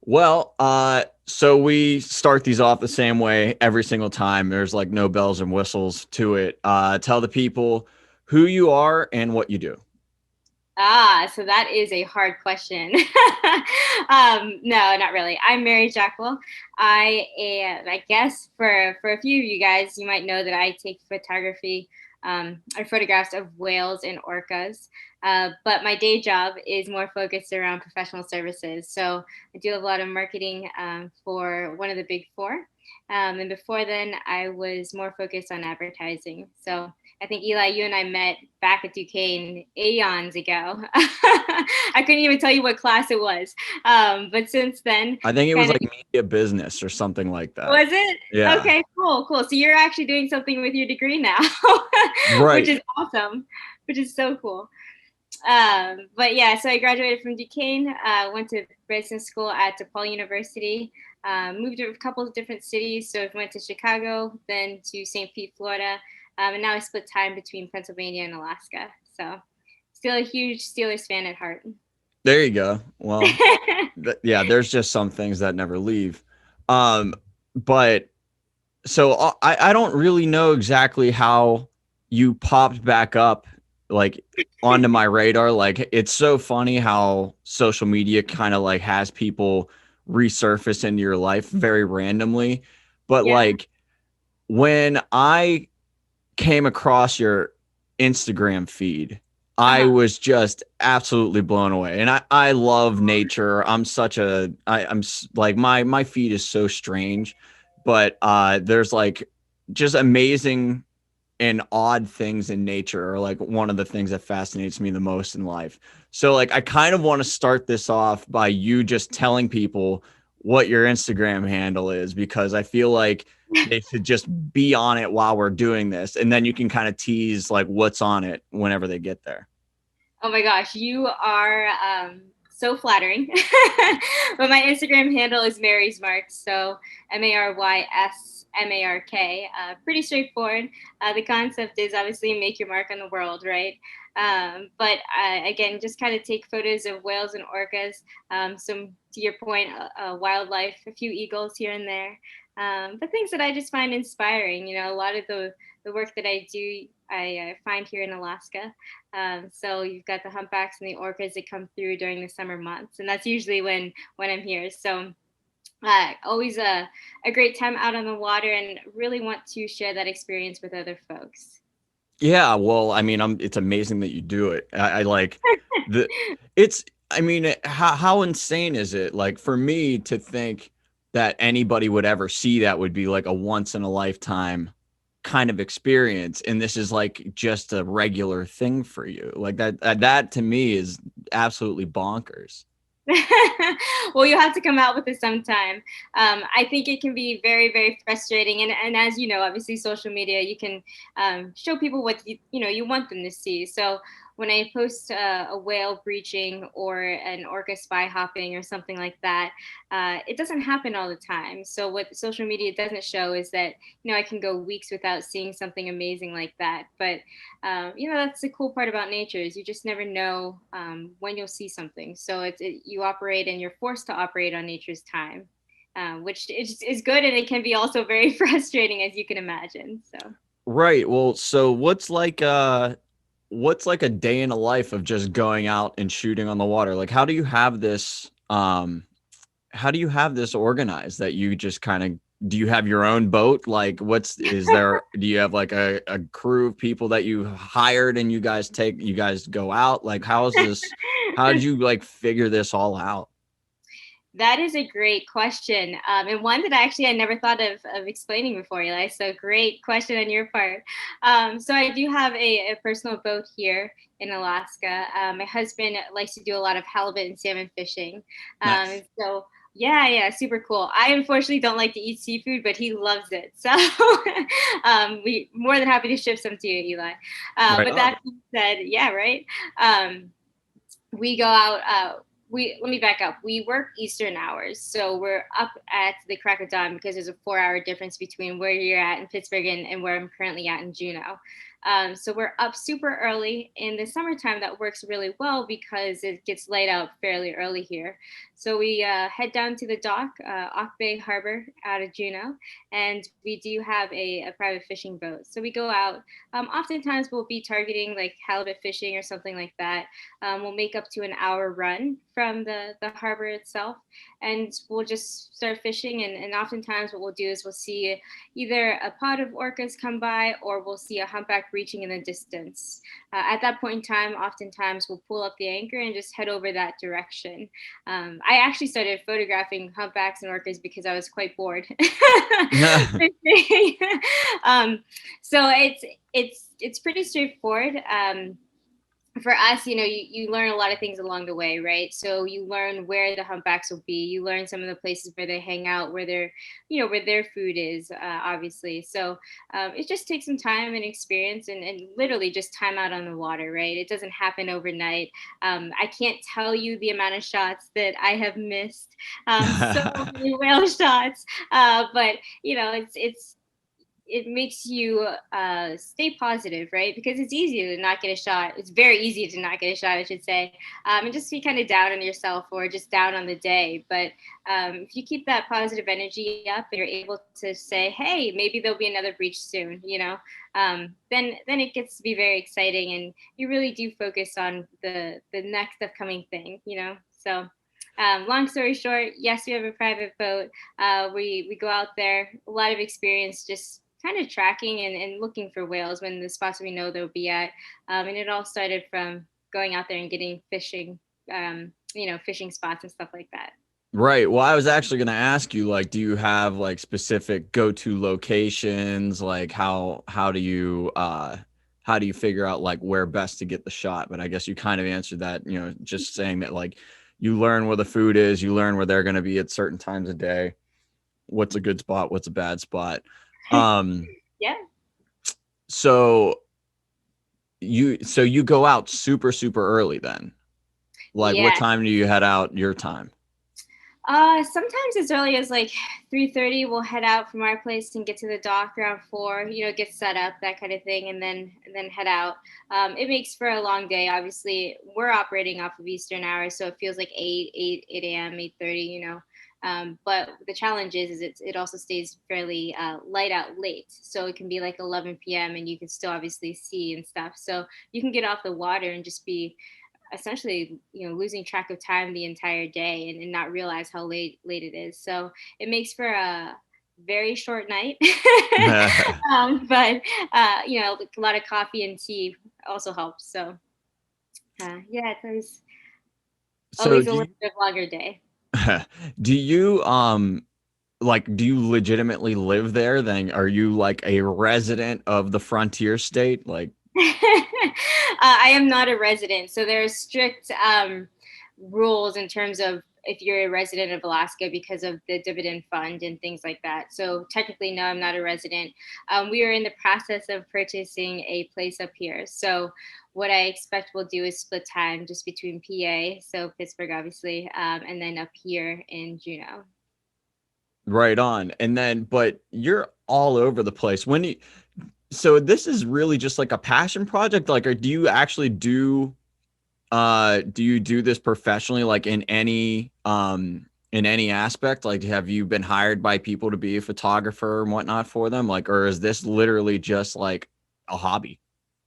Well, so we start these off the same way every single time. There's like no bells and whistles to it. Tell the people who you are and what you do. So that is a hard question. No, not really. I'm Mary Jacquel. I guess for a few of you guys, you might know that I take photography or photographs of whales and orcas. But my day job is more focused around professional services. So I do a lot of marketing for one of the big four. And before then, I was more focused on advertising. So I think Eli, you and I met back at Duquesne eons ago. I couldn't even tell you what class it was. But since then, I think it was kind of like media business or something like that. was it? Yeah. Okay, cool, cool. So you're actually doing something with your degree now, which Right. is awesome, which is so cool. But yeah, so I graduated from Duquesne, went to business school at DePaul University, moved to a couple of different cities. So I went to Chicago, then to St. Pete, Florida, and now I split time between Pennsylvania and Alaska. So still a huge Steelers fan at heart. There you go. Well, yeah, there's just some things that never leave. Um, but so I don't really know exactly how you popped back up like onto my radar. Like it's so funny how social media kind of like has people resurface into your life very randomly. But Yeah. like when I came across your Instagram feed, I Uh-huh. was just absolutely blown away. And I love nature. I'm such a I'm like my feed is so strange, but there's like just amazing and odd things in nature are like one of the things that fascinates me the most in life. So like I kind of want to start this off by you just telling people what your Instagram handle is because I feel like they should just be on it while we're doing this and then you can kind of tease like what's on it whenever they get there. Oh my gosh, you are so flattering. But my Instagram handle is Mary's Mark, so MarySmark. Pretty straightforward. The concept is obviously make your mark on the world, right? But again, just kind of take photos of whales and orcas. Some, to your point, wildlife, a few eagles here and there. But things that I just find inspiring. You know, a lot of the work that I do, I find here in Alaska. So you've got the humpbacks and the orcas that come through during the summer months, and that's usually when I'm here. So always a great time out on the water, and really want to share that experience with other folks. Yeah, well, I mean, it's amazing that you do it. I like the it's I mean, how insane is it? Like for me to think that anybody would ever see that would be like a once in a lifetime kind of experience and this is like just a regular thing for you. Like that to me is absolutely bonkers. Well, you have to come out with it sometime. I think it can be very, very frustrating, and as you know, obviously, social media, you can show people what you want them to see. So when I post a whale breaching or an orca spy hopping or something like that, it doesn't happen all the time. So what social media doesn't show is that I can go weeks without seeing something amazing like that. But that's the cool part about nature is you just never know when you'll see something. So you operate and you're forced to operate on nature's time, which is good, and it can be also very frustrating, as you can imagine. So. Right. Well, so what's like a day in a life of just going out and shooting on the water? Like how do you have this organized that you just kind of do you have your own boat? Like do you have like a crew of people that you hired and you guys go out? Like how did you like figure this all out? That is a great question, and one that I never thought of explaining before, Eli. So great question on your part. So I do have a personal boat here in Alaska. My husband likes to do a lot of halibut and salmon fishing, Nice. and so yeah, yeah, super cool. I unfortunately don't like to eat seafood, but he loves it. So we more than happy to ship some to you, Eli. Right But on. that being said, yeah, right. We go out. We Let me back up. We work Eastern hours, so we're up at the crack of dawn because there's a 4-hour difference between where you're at in Pittsburgh and where I'm currently at in Juneau. So we're up super early in the summertime. That works really well because it gets light out fairly early here. So we head down to the dock, Ock Bay Harbor out of Juneau, and we do have a private fishing boat. So we go out. Oftentimes we'll be targeting like halibut fishing or something like that. We'll make up to an hour run from the harbor itself, and we'll just start fishing. And oftentimes what we'll do is we'll see either a pod of orcas come by or we'll see a humpback reaching in the distance. At that point in time, oftentimes we'll pull up the anchor and just head over that direction. I actually started photographing humpbacks and orcas because I was quite bored. um, so it's pretty straightforward. For us, you learn a lot of things along the way, right? So you learn where the humpbacks will be. You learn some of the places where they hang out, where their food is, obviously. So it just takes some time and experience and literally just time out on the water, right? It doesn't happen overnight. I can't tell you the amount of shots that I have missed. So many whale shots. But it makes you stay positive, right? Because it's easy to not get a shot. It's very easy to not get a shot, I should say, and just be kind of down on yourself or just down on the day. But if you keep that positive energy up and you're able to say, "Hey, maybe there'll be another breach soon," then it gets to be very exciting, and you really do focus on the next upcoming thing. So. Long story short, yes, we have a private boat. We go out there, a lot of experience, just kind of tracking and looking for whales when the spots we know they'll be at. And it all started from going out there and getting fishing, fishing spots and stuff like that. Right. Well, I was actually going to ask you, like, do you have like specific go-to locations? Like, how do you figure out like where best to get the shot? But I guess you kind of answered that, just saying that like you learn where the food is, you learn where they're going to be at certain times of day. What's a good spot? What's a bad spot? Um, Yeah. so you go out super, super early then. Like, what Yeah. time do you head out your time? Sometimes as early as like 3:30, we'll head out from our place and get to the dock around 4. Get set up, that kind of thing, and then head out. It makes for a long day. Obviously, we're operating off of Eastern hours, so it feels like 8 a.m., 8:30. But the challenge is it also stays fairly light out late, so it can be like 11 p.m. and you can still obviously see and stuff. So you can get off the water and just be essentially losing track of time the entire day and not realize how late it is. So it makes for a very short night. But a lot of coffee and tea also helps. So yeah, it's So always a do little you, bit longer day. do you like do you legitimately live there? Then are you like a resident of the frontier state? Like, I am not a resident, so there are strict rules in terms of if you're a resident of Alaska because of the dividend fund and things like that. So technically, no, I'm not a resident. We are in the process of purchasing a place up here. So what I expect we'll do is split time just between PA, so Pittsburgh, obviously, and then up here in Juneau. right on. And then, but you're all over the place. So this is really just like a passion project, like, or do you do this professionally, like in any aspect? Like, have you been hired by people to be a photographer and whatnot for them? Like, or is this literally just like a hobby?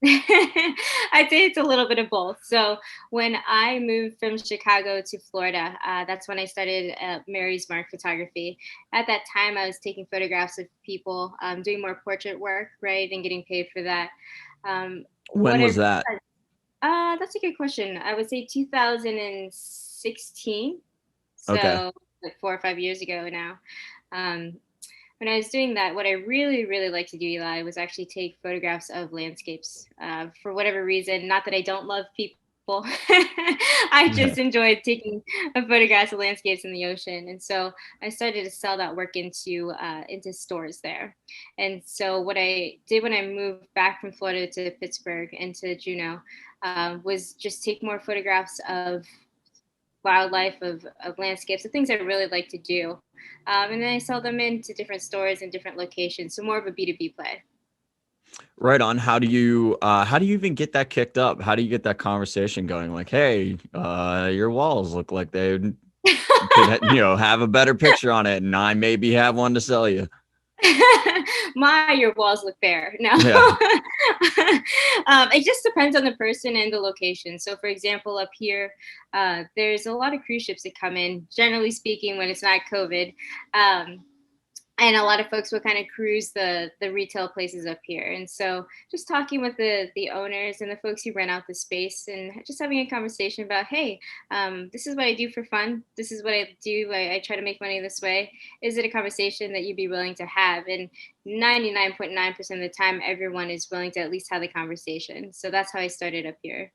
I'd say it's a little bit of both. So when I moved from Chicago to Florida, that's when I started Mary's Mark Photography. At that time, I was taking photographs of people, doing more portrait work, right, and getting paid for that. When What I was that? That's a good question. I would say 2016, Okay. so like 4 or 5 years ago now. Um, when I was doing that, what I really, really like to do, Eli, was actually take photographs of landscapes. For whatever reason, not that I don't love people, I just enjoyed taking photographs of landscapes in the ocean, and so I started to sell that work into stores there. And so what I did when I moved back from Florida to Pittsburgh and to Juneau was just take more photographs of wildlife, of landscapes, the things I really like to do. And then I sell them into different stores and different locations. So more of a B2B play. Right on. How do you even get that kicked up? How do you get that conversation going? Like, hey, your walls look like they could, have a better picture on it, and I maybe have one to sell you. Your walls look bare. No. Yeah. It just depends on the person and the location. So, for example, up here, there's a lot of cruise ships that come in, generally speaking, when it's not COVID. Um, and a lot of folks will kind of cruise the retail places up here, and so just talking with the owners and the folks who rent out the space and just having a conversation about, hey, this is what I do for fun, this is what I do, I try to make money this way, is it a conversation that you'd be willing to have? And 99.9% of the time everyone is willing to at least have the conversation, so that's how I started up here.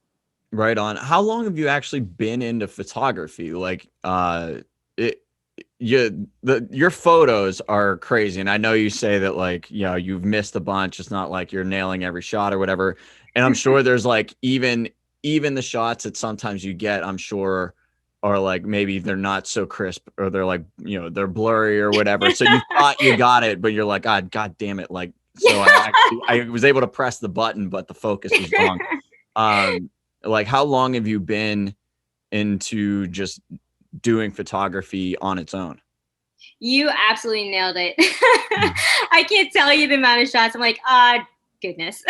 Right on. How long have you actually been into photography? Like, it, your photos are crazy, and I know you say that, like, you've missed a bunch. It's not like you're nailing every shot or whatever. And I'm sure there's like even the shots that sometimes you get, I'm sure, are like maybe they're not so crisp, or they're like, they're blurry or whatever. So you thought you got it, but you're like, God damn it, like. So I was able to press the button, but the focus was wrong. Um, like, how long have you been into just doing photography on its own? You absolutely nailed it. I can't tell you the amount of shots. I'm like, goodness,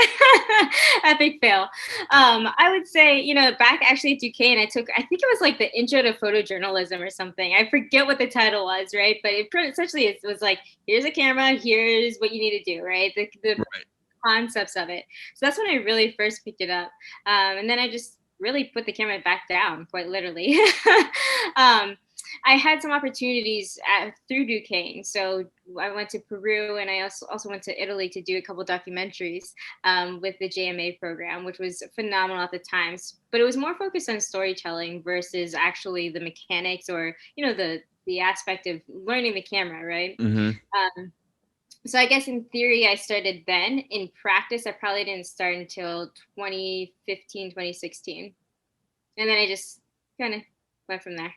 epic fail. I would say, back actually at Duquesne, I think it was like the intro to photojournalism or something. I forget what the title was, right? But essentially it was like, here's a camera, here's what you need to do, right? The Right. concepts of it. So that's when I really first picked it up. And then I just really put the camera back down, quite literally. um, I had some opportunities through Duquesne. So I went to Peru, and I also went to Italy to do a couple documentaries with the JMA program, which was phenomenal at the times. But it was more focused on storytelling versus actually the mechanics, or the aspect of learning the camera, right? Mm-hmm. Um, so I guess in theory I started then. In practice, I probably didn't start until 2015, 2016. And then I just kind of went from there.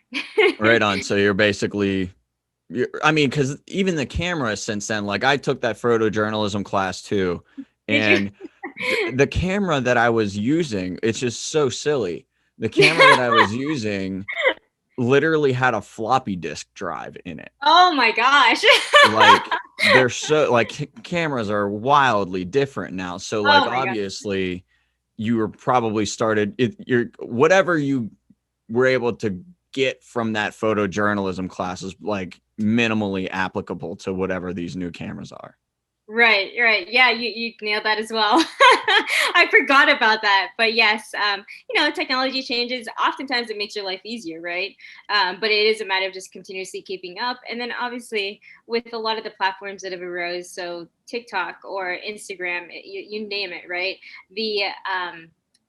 Right on. So you're basically, I mean, because even the camera since then, like, I took that photojournalism class too, Did you? and the camera that I was using, it's just so silly. The camera that I was using literally had a floppy disk drive in it. Oh my gosh. Like, they're so, like, cameras are wildly different now. So, like, Oh my gosh. obviously you were probably started it, you're whatever you were able to get from that photojournalism class is like minimally applicable to whatever these new cameras are. Right, right. Yeah, you nailed that as well. I forgot about that. But yes, technology changes. Oftentimes it makes your life easier, right? But it is a matter of just continuously keeping up. And then obviously with a lot of the platforms that have arose, so TikTok or Instagram, you name it, right? The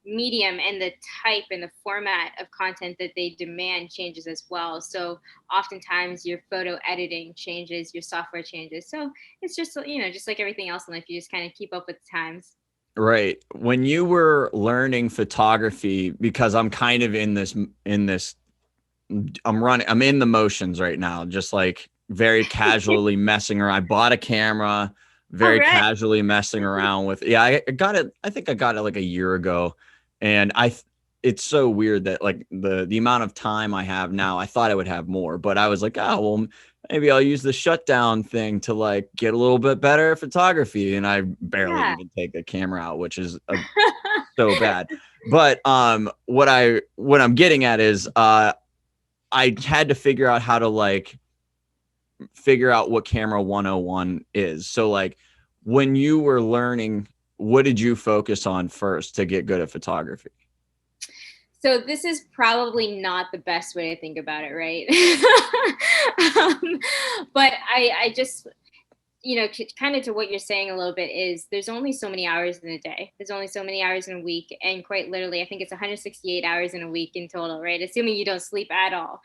medium and the type and the format of content that they demand changes as well. So oftentimes your photo editing changes, your software changes. So it's just, just like everything else in life, you just kind of keep up with the times. Right. When you were learning photography, because I'm kind of in this I'm in the motions right now, just like very casually messing around. I bought a camera, All very right. casually messing around with. Yeah, I got it. I think I got it like a year ago, and it's so weird that, like, the amount of time I have now. I thought I would have more, but I was like, oh well, maybe I'll use the shutdown thing to, like, get a little bit better at photography, and I barely Yeah. even take the camera out, which is so bad. But what I'm getting at is, I had to figure out how to, like, figure out what camera 101 is. So, like, when you were learning, what did you focus on first to get good at photography? So this is probably not the best way to think about it, right? But I just, kind of to what you're saying a little bit, is there's only so many hours in a day. There's only so many hours in a week. And quite literally, I think it's 168 hours in a week in total, right? Assuming you don't sleep at all,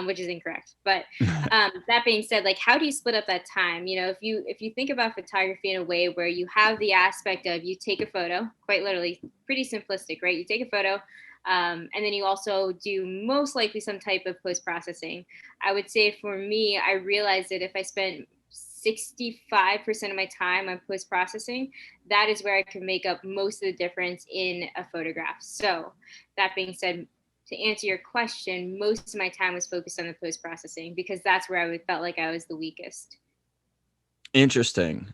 which is incorrect. But that being said, like, how do you split up that time? If you think about photography in a way where you have the aspect of, you take a photo, quite literally, pretty simplistic, right? You take a photo. And then you also do most likely some type of post processing. I would say for me, I realized that if I spent 65% of my time on post processing, that is where I can make up most of the difference in a photograph. So, that being said, to answer your question, most of my time was focused on the post processing because that's where I felt like I was the weakest. Interesting.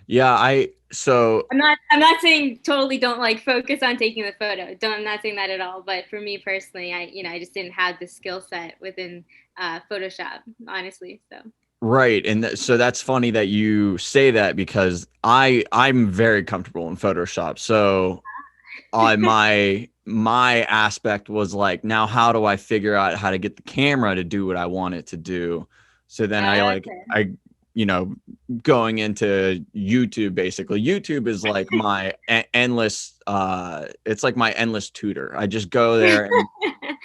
Yeah, I'm not saying totally don't like focus on taking the photo. Don't I'm not saying that at all. But for me personally, I just didn't have the skill set within Photoshop, honestly. So right. And so that's funny that you say that because I'm very comfortable in Photoshop. So my aspect was like, now how do I figure out how to get the camera to do what I want it to do? So then okay. I you know going into YouTube. Basically YouTube is like my endless it's like my endless tutor. I just go there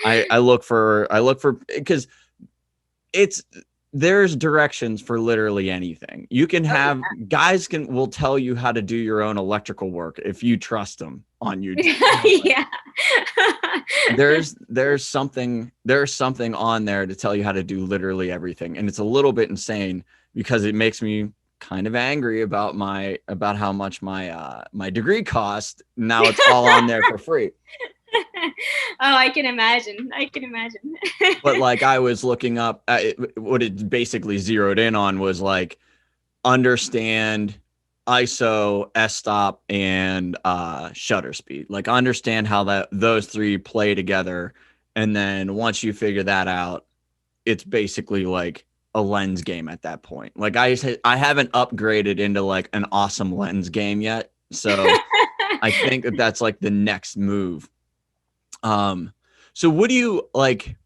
and I look for because it's there's directions for literally anything. You can Oh have guys will tell you how to do your own electrical work if you trust them on YouTube. yeah. There's something on there to tell you how to do literally everything, and it's a little bit insane because it makes me kind of angry about how much my degree cost. Now it's all on there for free. Oh, I can imagine. I can imagine. But like I was looking up what it basically zeroed in on was like understand ISO, s-stop, and shutter speed. Like understand how those three play together, and then once you figure that out, it's basically like a lens game at that point. Like I haven't upgraded into like an awesome lens game yet, so I think that's like the next move. Um, so what do you like?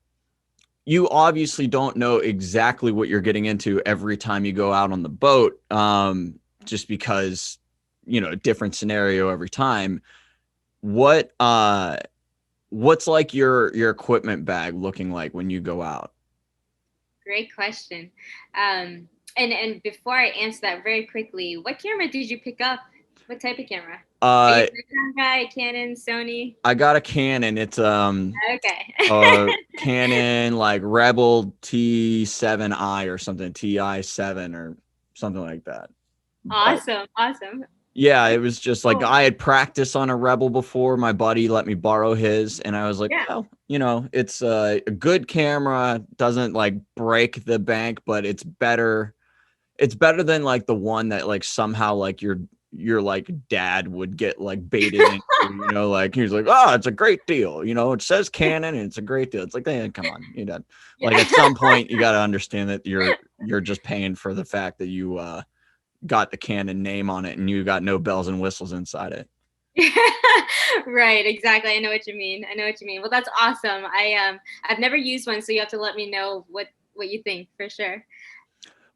You obviously don't know exactly what you're getting into every time you go out on the boat, just because different scenario every time. what uh what's like your equipment bag looking like when you go out? Great question. And before I answer that very quickly, what camera did you pick up? What type of camera? Are you uh a Nikon guy, Canon, Sony? I got a Canon. It's Okay. Canon like Rebel T7i or something, Ti7 or something like that. But Awesome. Awesome. yeah, it was just like Cool. I had practiced on a Rebel before. My buddy let me borrow his, and I was like, Yeah. well, it's a good camera. Doesn't like break the bank, but it's better. It's better than like the one that like somehow like your like dad would get like baited into. Like he's like, oh, it's a great deal. It says Canon and it's a great deal. It's like, hey, come on, like Yeah. at some point you got to understand that you're just paying for the fact that you got the Canon name on it and you got no bells and whistles inside it. Right, exactly. I know what you mean. I know what you mean. Well, that's awesome. I've never used one, so you have to let me know what you think for sure.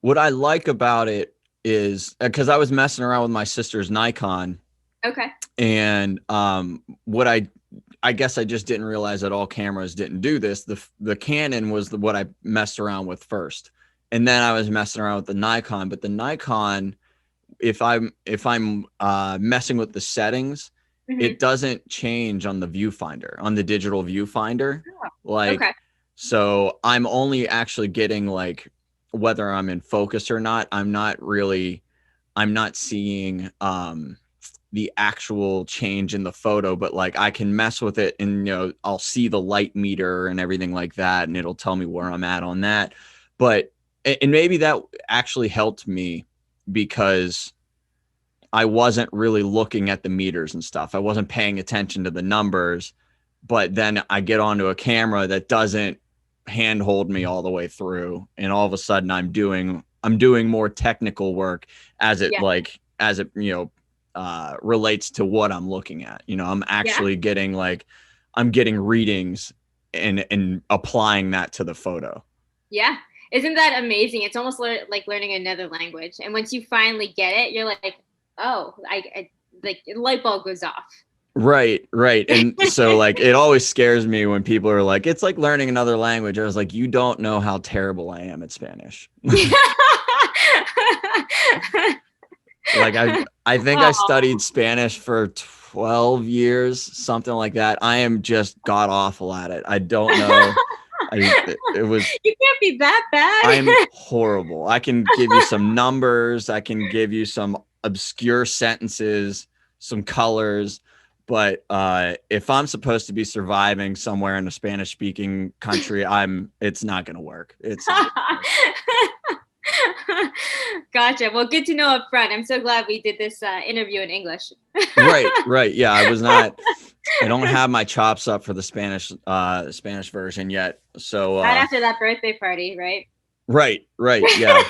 What I like about it is because I was messing around with my sister's Nikon, Okay. and what I guess I just didn't realize that all cameras didn't do this. The Canon was what I messed around with first, and then I was messing around with the Nikon. But the Nikon, if I'm messing with the settings, Hmm. it doesn't change on the viewfinder, on the digital viewfinder. Oh, Like, okay. so I'm only actually getting like whether I'm in focus or not. I'm not seeing the actual change in the photo, but like I can mess with it and I'll see the light meter and everything like that, and it'll tell me where I'm at on that. But and maybe that actually helped me because I wasn't really looking at the meters and stuff. I wasn't paying attention to the numbers, but then I get onto a camera that doesn't handhold me all the way through, and all of a sudden I'm doing more technical work Yeah. as it relates to what I'm looking at. I'm Yeah. actually I'm getting readings and applying that to the photo. Yeah. Isn't that amazing? It's almost like learning another language. And once you finally get it, you're like, oh, I like light bulb goes off. Right, right. And so like it always scares me when people are like, it's like learning another language. I was like, you don't know how terrible I am at Spanish. Like I think I Oh, studied Spanish for 12 years, something like that. I am just god awful at it. I don't know. It was. You can't be that I'm bad. horrible. I can give you some numbers. I can give you some obscure sentences, some colors. But if I'm supposed to be surviving somewhere in a Spanish speaking country, it's not going to work. It's not gonna work. Gotcha. Well, good to know up front. I'm so glad we did this interview in English. Right, right. Yeah, I don't have my chops up for the Spanish version yet. So Not after that birthday party, right? right, right. Yeah.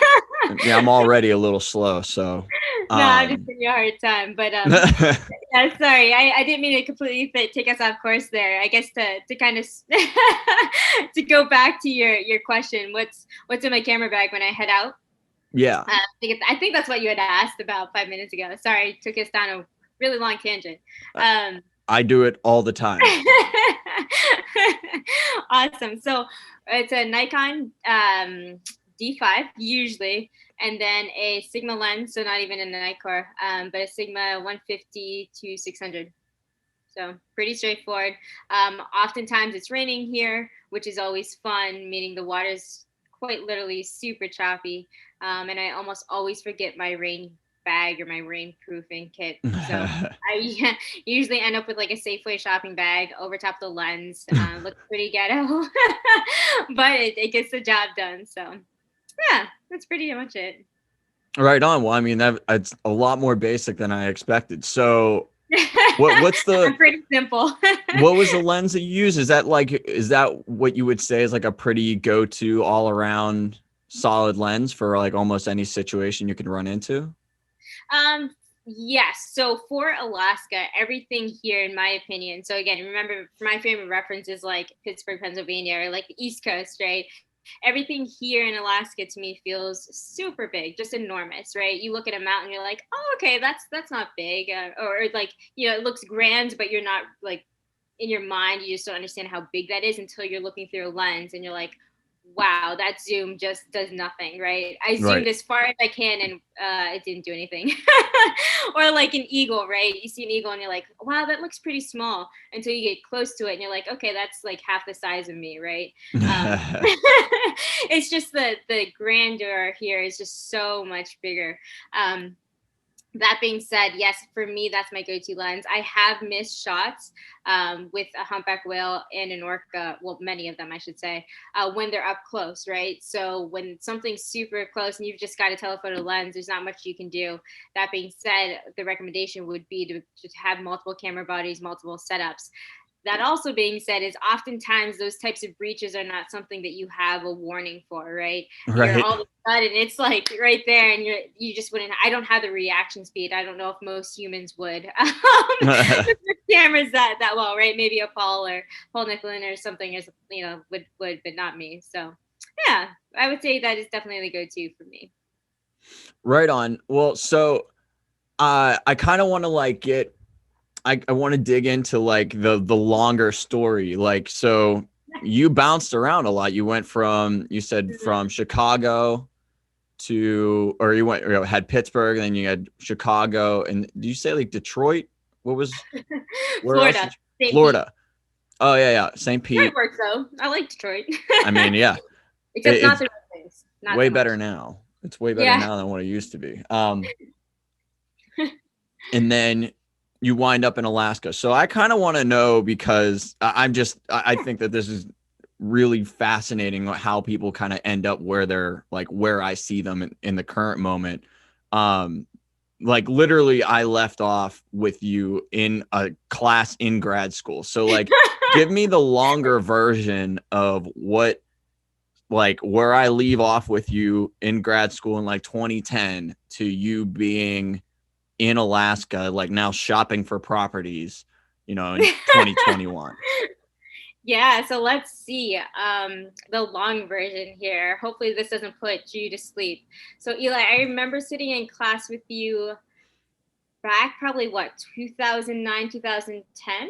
Yeah, I'm already a little slow, so No, I'm just um giving you a hard time. But yeah, sorry, I didn't mean to completely take us off course there. I guess to kind of to go back to your question, what's in my camera bag when I head out? yeah. I think that's what you had asked about 5 minutes ago. Sorry, took us down a really long tangent. I, Um, I do it all the time. awesome. So it's a Nikon D5 usually, and then a Sigma lens. So not even a Nikkor, but a Sigma 150 to 600. So pretty straightforward. Oftentimes it's raining here, which is always fun, meaning the water's quite literally super choppy. And I almost always forget my rain bag or my rainproofing kit. So I usually end up with like a Safeway shopping bag over top the lens. Looks pretty ghetto, but it gets the job done. So yeah, that's pretty much it. Right on. Well, I mean, it's a lot more basic than I expected. So, what's I'm pretty simple. what was the lens that you use? Is that what you would say is like a pretty go-to all around solid lens for like almost any situation you can run into? Um, yes. So for Alaska, everything here, in my opinion, so again, remember my favorite reference is like Pittsburgh, Pennsylvania, or like the East Coast, right? Everything here in Alaska to me feels super big, just enormous, right? You look at a mountain, you're like, oh, okay, that's not big, or like it looks grand, but you're not like in your mind, you just don't understand how big that is until you're looking through a lens, and you're like, wow, that zoom just does nothing, right? I zoomed Right. as far as I can and it didn't do anything. Or like an eagle, right? You see an eagle and you're like, wow, that looks pretty small until you get close to it and you're like, okay, that's like half the size of me, right? Um, it's just the grandeur here is just so much bigger. Um, that being said, yes, for me, that's my go-to lens. I have missed shots with a humpback whale and an orca, well, many of them, I should say, when they're up close, right? So when something's super close and you've just got a telephoto lens, there's not much you can do. That being said, the recommendation would be to just have multiple camera bodies, multiple setups. That also being said is oftentimes those types of breaches are not something that you have a warning for, right? You're Right. all of a sudden it's like right there and you just wouldn't. I don't have the reaction speed. I don't know if most humans would with cameras that well, right? Maybe a Paul Nicholson or something is would but not me. So yeah, I would say that is definitely the go-to for me. Right on. Well, so I kind of want to like I want to dig into like the longer story. Like, so you bounced around a lot. You said from Chicago to, or you went, had Pittsburgh, and then you had Chicago, and did you say like Detroit? What was, where else Florida, did you, St. Pete. Florida? Oh yeah, yeah, St. Detroit Pete. works though. I like Detroit, I mean, yeah, except not it's the right things. Not way so much. better now. It's way better Yeah. now than what it used to be. And then you wind up in Alaska. So I kind of want to know, because I think that this is really fascinating how people kind of end up where they're like, where I see them in the current moment. Um, like literally I left off with you in a class in grad school. So like, give me the longer version of what, like where I leave off with you in grad school in like 2010 to you being in Alaska, like now shopping for properties, in 2021. Yeah, so let's see the long version here. Hopefully, this doesn't put you to sleep. So, Eli, I remember sitting in class with you back probably what 2009, 2010.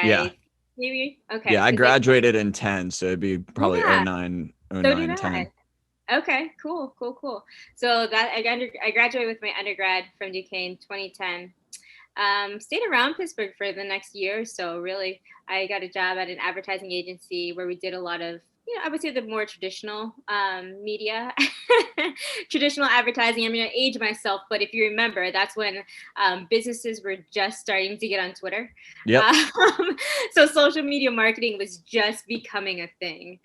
Yeah. I maybe Yeah. okay I because like graduated in 10. So it'd be probably oh yeah, nine, oh so did nine, I. 10. Okay, cool, cool, cool. So that I graduated with my undergrad from Duquesne 2010. Stayed around Pittsburgh for the next year or so. Really, I got a job at an advertising agency where we did a lot of I would say the more traditional media, traditional advertising. I'm going to age myself, but if you remember, that's when businesses were just starting to get on Twitter. Yep. Um, so social media marketing was just becoming a thing.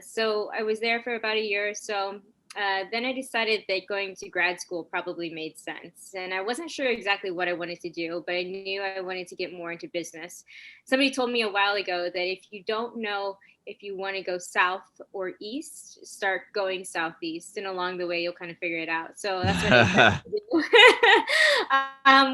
So I was there for about a year or so. Then I decided that going to grad school probably made sense. And I wasn't sure exactly what I wanted to do, but I knew I wanted to get more into business. Somebody told me a while ago that if you don't know if you want to go south or east, start going southeast, and along the way you'll kind of figure it out. So that's what I decided to do.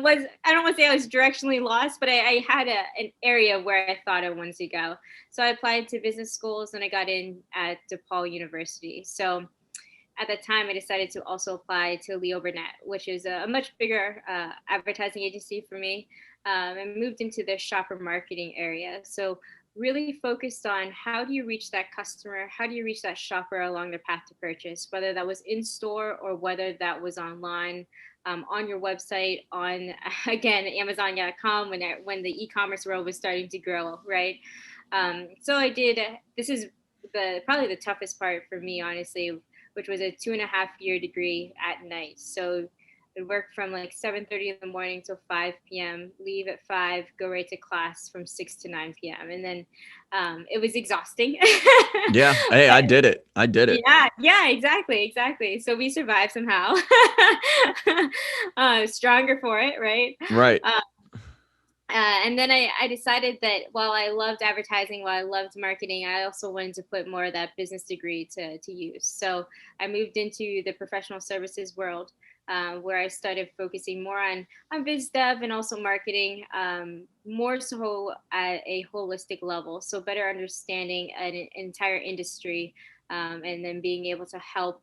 Was I don't want to say I was directionally lost, but I had an area where I thought I wanted to go. So I applied to business schools and I got in at DePaul University. So at that time, I decided to also apply to Leo Burnett, which is a much bigger advertising agency for me, and moved into the shopper marketing area. So really focused on how do you reach that customer, how do you reach that shopper along their path to purchase, whether that was in store or whether that was online. On your website, on again Amazon.com when the e-commerce world was starting to grow, right? So I did. This is the probably the toughest part for me, honestly, which was a 2.5 year degree at night. So I'd work from like 7:30 in the morning till 5 p.m., leave at 5, go right to class from 6 to 9 p.m. And then it was exhausting. Yeah. Hey, I But did it. I did it. yeah, exactly. So we survived somehow. Stronger for it, right? Right. Uh, and then I decided that while I loved advertising, while I loved marketing, I also wanted to put more of that business degree to use. So I moved into the professional services world, where I started focusing more on biz dev and also marketing, more so at a holistic level. So better understanding an entire industry, and then being able to help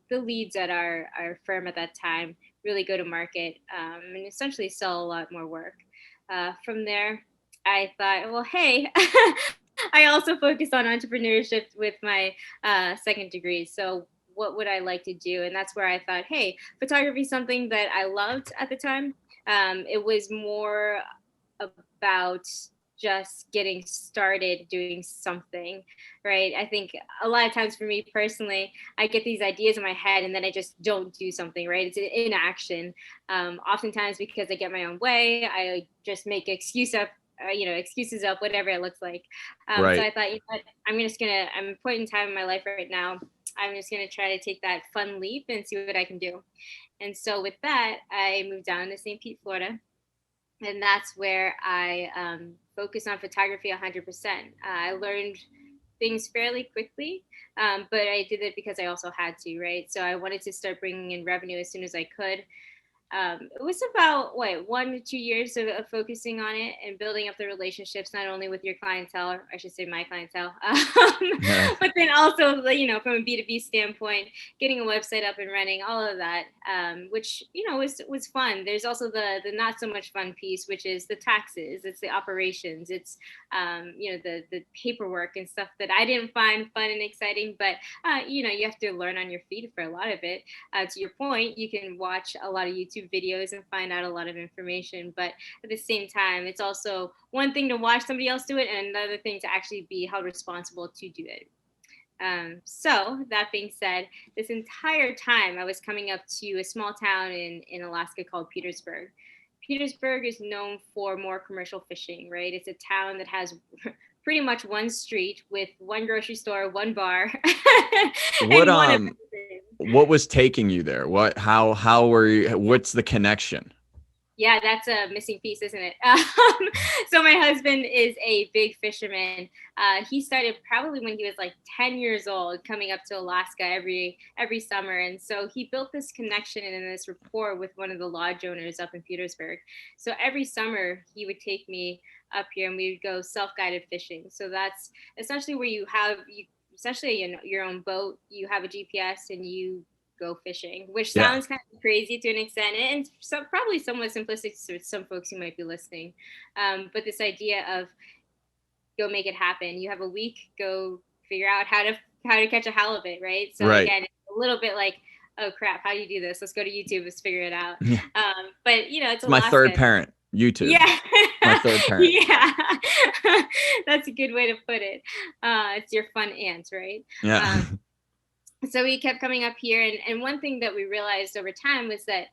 the leads at our firm at that time really go to market, and essentially sell a lot more work. From there, I thought, well, hey, I also focused on entrepreneurship with my second degree. So, what would I like to do? And that's where I thought, hey, photography is something that I loved at the time. It was more about just getting started doing something, right? I think a lot of times for me personally, I get these ideas in my head and then I just don't do something, right? It's inaction. Oftentimes because I get my own way, I just make excuses up, whatever it looks like. So Right. I thought, I'm at a point in time in my life right now. I'm just gonna try to take that fun leap and see what I can do. And so with that, I moved down to St. Pete, Florida, and that's where I focus on photography 100%. I learned things fairly quickly, but I did it because I also had to, right? So I wanted to start bringing in revenue as soon as I could. It was about what 1 to 2 years of focusing on it and building up the relationships, not only with your clientele, or I should say my clientele, but then also, from a B2B standpoint, getting a website up and running, all of that, which was fun. There's also the not so much fun piece, which is the taxes, it's the operations, it's the paperwork and stuff that I didn't find fun and exciting, but you have to learn on your feet for a lot of it. To your point, you can watch a lot of YouTube videos and find out a lot of information. But at the same time, it's also one thing to watch somebody else do it, and another thing to actually be held responsible to do it. So that being said, this entire time I was coming up to a small town in Alaska called Petersburg. Petersburg is known for more commercial fishing, right? It's a town that has pretty much one street with one grocery store, one bar, What and one of um what was taking you there? How were you, what's the connection? Yeah, that's a missing piece, isn't it? So my husband is a big fisherman. He started probably when he was like 10 years old, coming up to Alaska every summer, and so he built this connection and this rapport with one of the lodge owners up in Petersburg. So every summer he would take me up here, and we would go self-guided fishing. So that's essentially where you essentially your own boat. You have a GPS and you go fishing, which Yeah. sounds kind of crazy to an extent, and probably somewhat simplistic to some folks who might be listening. But this idea of go make it happen. You have a week, go figure out how to catch a halibut, right? So Right. again, it's a little bit like, oh crap, how do you do this? Let's go to YouTube, let's figure it out. Yeah. But it's It's my third Alaska. parent. YouTube, Yeah. my third parent. Yeah. That's a good way to put it. It's your fun aunt, right? Yeah. Um, so we kept coming up here, and one thing that we realized over time was that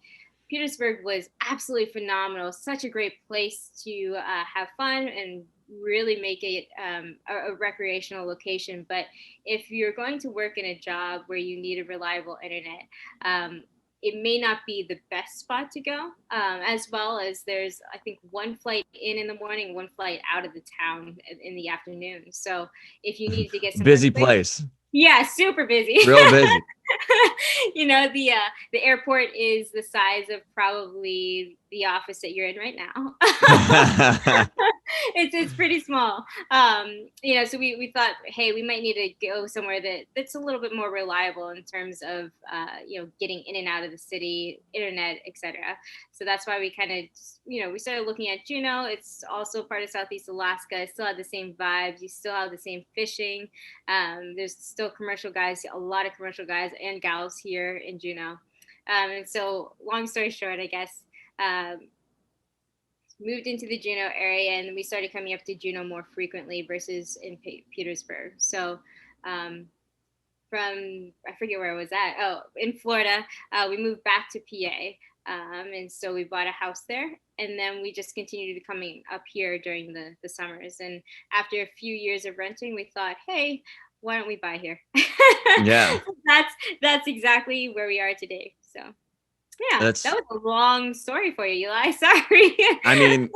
Petersburg was absolutely phenomenal, such a great place to have fun and really make it a recreational location. But if you're going to work in a job where you need a reliable internet, um, it may not be the best spot to go, as well as there's, I think, one flight in the morning, one flight out of the town in the afternoon. So if you needed to get somewhere Busy quick, place. yeah, super busy. Real busy. The airport is the size of probably the office that you're in right now. It's pretty small. So we thought, hey, we might need to go somewhere that's a little bit more reliable in terms of getting in and out of the city, internet, etc. So that's why we kind of we started looking at Juneau. It's also part of Southeast Alaska. It still had the same vibes. You still have the same fishing. There's still commercial guys, a lot of commercial guys and gals here in Juneau. And so, long story short, I guess, moved into the Juneau area, and we started coming up to Juneau more frequently versus in Petersburg. So, um, from I forget where I was at. Oh, in Florida, we moved back to PA, and so we bought a house there, and then we just continued to coming up here during the summers. And after a few years of renting, we thought, hey, why don't we buy here? Yeah. That's exactly where we are today. So yeah, that That's, was a long story for you, Eli. Sorry. I mean,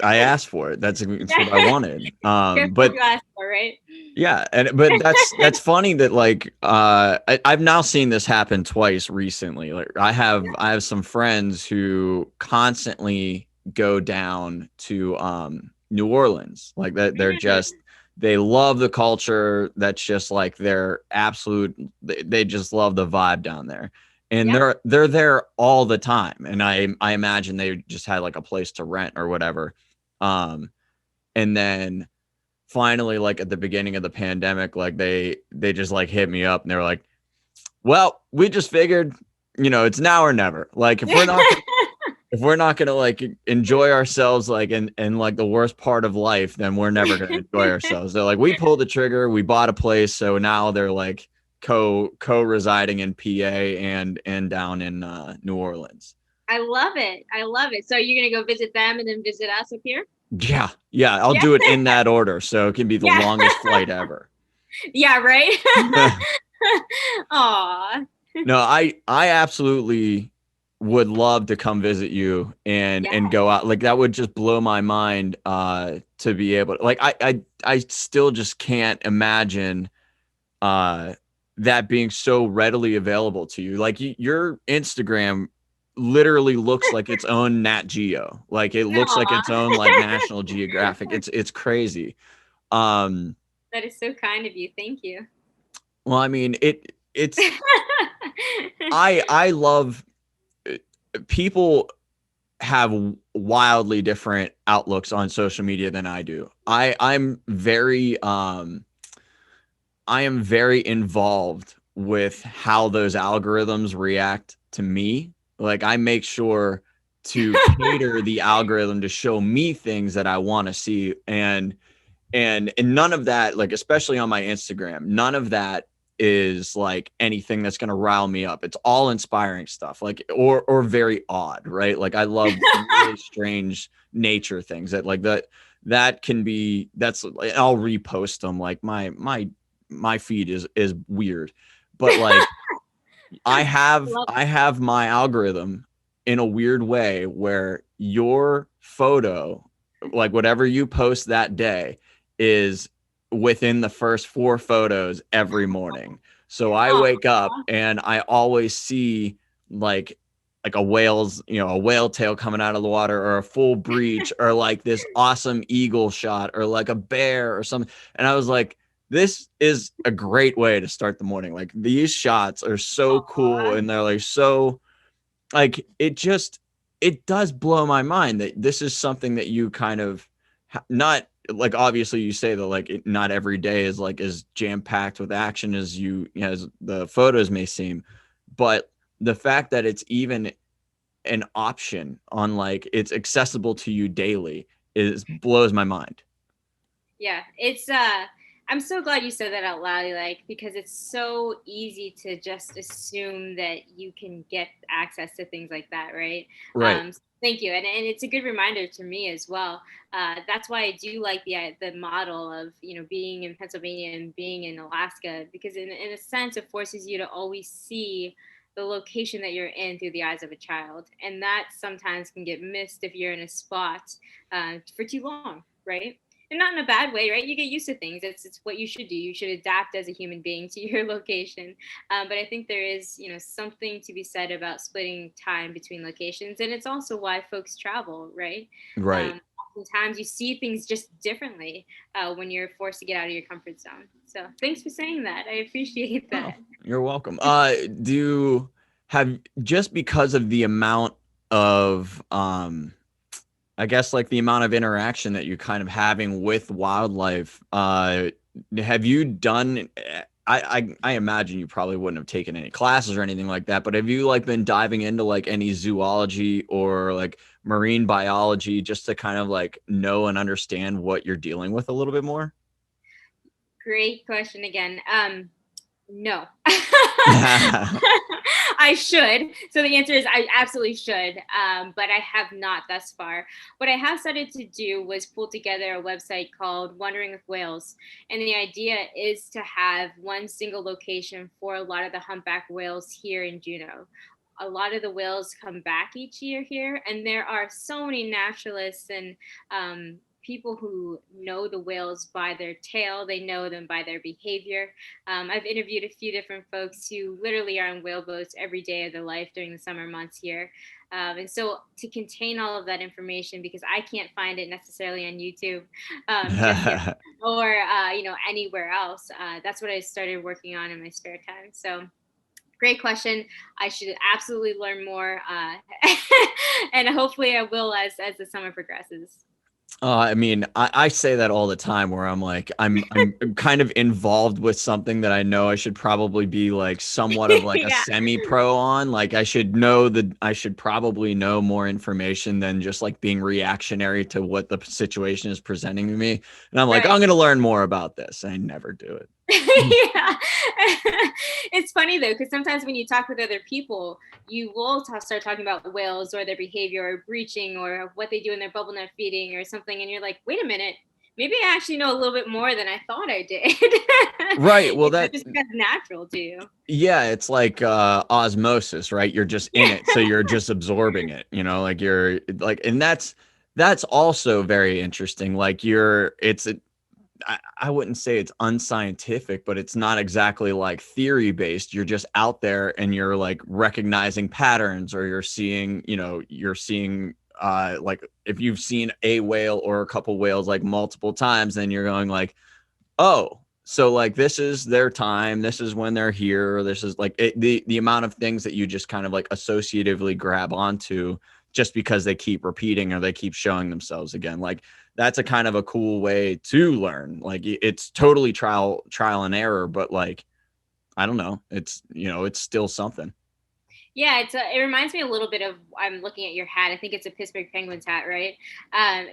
I asked for it. It's what I wanted. Careful what But you asked for, right? yeah, but that's funny that like I've now seen this happen twice recently. Like I have some friends who constantly go down to New Orleans. Like that they're Mm, just they love the culture. That's just like their absolute they just love the vibe down there. And yep. they're there all the time. And I imagine they just had like a place to rent or whatever. Um and then finally, like at the beginning of the pandemic, like they just like hit me up and they were like, well, we just figured, it's now or never. Like if we're not gonna like enjoy ourselves like in like the worst part of life, then we're never gonna enjoy ourselves. They're like, we pulled the trigger, we bought a place, so now they're like co residing in PA and down in New Orleans. I love it. I love it. So you're gonna go visit them and then visit us up here? Yeah, yeah, I'll Yeah. do it in that order, so it can be the Yeah. longest flight ever. Yeah, right? Aw. No, I absolutely would love to come visit you and Yeah. go out. Like that would just blow my mind to be able to, like I still just can't imagine uh that being so readily available to you. Like your Instagram literally looks like its own Nat Geo. Like it looks like its Aw. own like National Geographic. It's crazy. Um That is so kind of you. Thank you. well, I mean, it's I love people have wildly different outlooks on social media than I do. I am very involved with how those algorithms react to me. Like I make sure to cater the algorithm to show me things that I want to see, and none of that, like especially on my Instagram, none of that is like anything that's going to rile me up. It's all inspiring stuff, like or very odd, right? Like I love really strange nature things that can be that's I'll repost them. Like my feed is weird, but like I have Love I have my algorithm in a weird way where your photo, like whatever you post that day, is within the first four photos every morning. So I Aw. wake up and I always see like a whale tail coming out of the water or a full breach or like this awesome eagle shot or like a bear or something. And I was like, this is a great way to start the morning. Like these shots are so cool Aw. and they're like so like it does blow my mind that this is something that you kind of not like obviously you say that like not every day is like as jam packed with action as as the photos may seem, but the fact that it's even an option on like it's accessible to you daily is blows my mind. Yeah, it's I'm so glad you said that out loud, like, because it's so easy to just assume that you can get access to things like that, right? Right. Thank you, and it's a good reminder to me as well. That's why I do like the model of, being in Pennsylvania and being in Alaska, because in a sense it forces you to always see the location that you're in through the eyes of a child, and that sometimes can get missed if you're in a spot for too long, right? And not in a bad way, right? You get used to things. It's what you should do. You should adapt as a human being to your location. But I think there is, something to be said about splitting time between locations, and it's also why folks travel, right? Right. Oftentimes you see things just differently when you're forced to get out of your comfort zone. So thanks for saying that. I appreciate Oh, that. you're welcome. Do have just because of the amount of I guess like the amount of interaction that you're kind of having with wildlife, have you done I imagine you probably wouldn't have taken any classes or anything like that, but have you like been diving into like any zoology or like marine biology just to kind of like know and understand what you're dealing with a little bit more? Great question again. No. I should. So the answer is I absolutely should, but I have not thus far. What I have started to do was pull together a website called Wandering with Whales. And the idea is to have one single location for a lot of the humpback whales here in Juneau. A lot of the whales come back each year here, and there are so many naturalists and people who know the whales by their tail. They know them by their behavior. I've interviewed a few different folks who literally are on whale boats every day of their life during the summer months here. And so to contain all of that information, because I can't find it necessarily on YouTube just yet, or anywhere else, that's what I started working on in my spare time. So great question. I should absolutely learn more, and hopefully I will as the summer progresses. I mean, I say that all the time where I'm like, I'm kind of involved with something that I know I should probably be like somewhat of like a Yeah, semi-pro on. Like I should probably know more information than just like being reactionary to what the situation is presenting to me. And I'm like, right. I'm gonna learn more about this. I never do it. Yeah. It's funny though, because sometimes when you talk with other people, you will start talking about whales or their behavior or breaching or what they do in their bubble net feeding or something. And you're like, wait a minute, maybe I actually know a little bit more than I thought I did. Right. Well, that Just becomes natural to you. yeah, it's like osmosis, right? You're just in Yeah. it, so you're just absorbing it, like you're like and that's also very interesting. Like I wouldn't say it's unscientific, but it's not exactly like theory based. You're just out there and you're like recognizing patterns or you're seeing like if you've seen a whale or a couple whales like multiple times, then you're going like, oh, so like this is their time, this is when they're here, this is like the amount of things that you just kind of like associatively grab onto just because they keep repeating or they keep showing themselves again. Like that's a kind of a cool way to learn. Like it's totally trial and error, but like I don't know, it's still something. Yeah, it reminds me a little bit of, I'm looking at your hat. I think it's a Pittsburgh Penguins hat, right?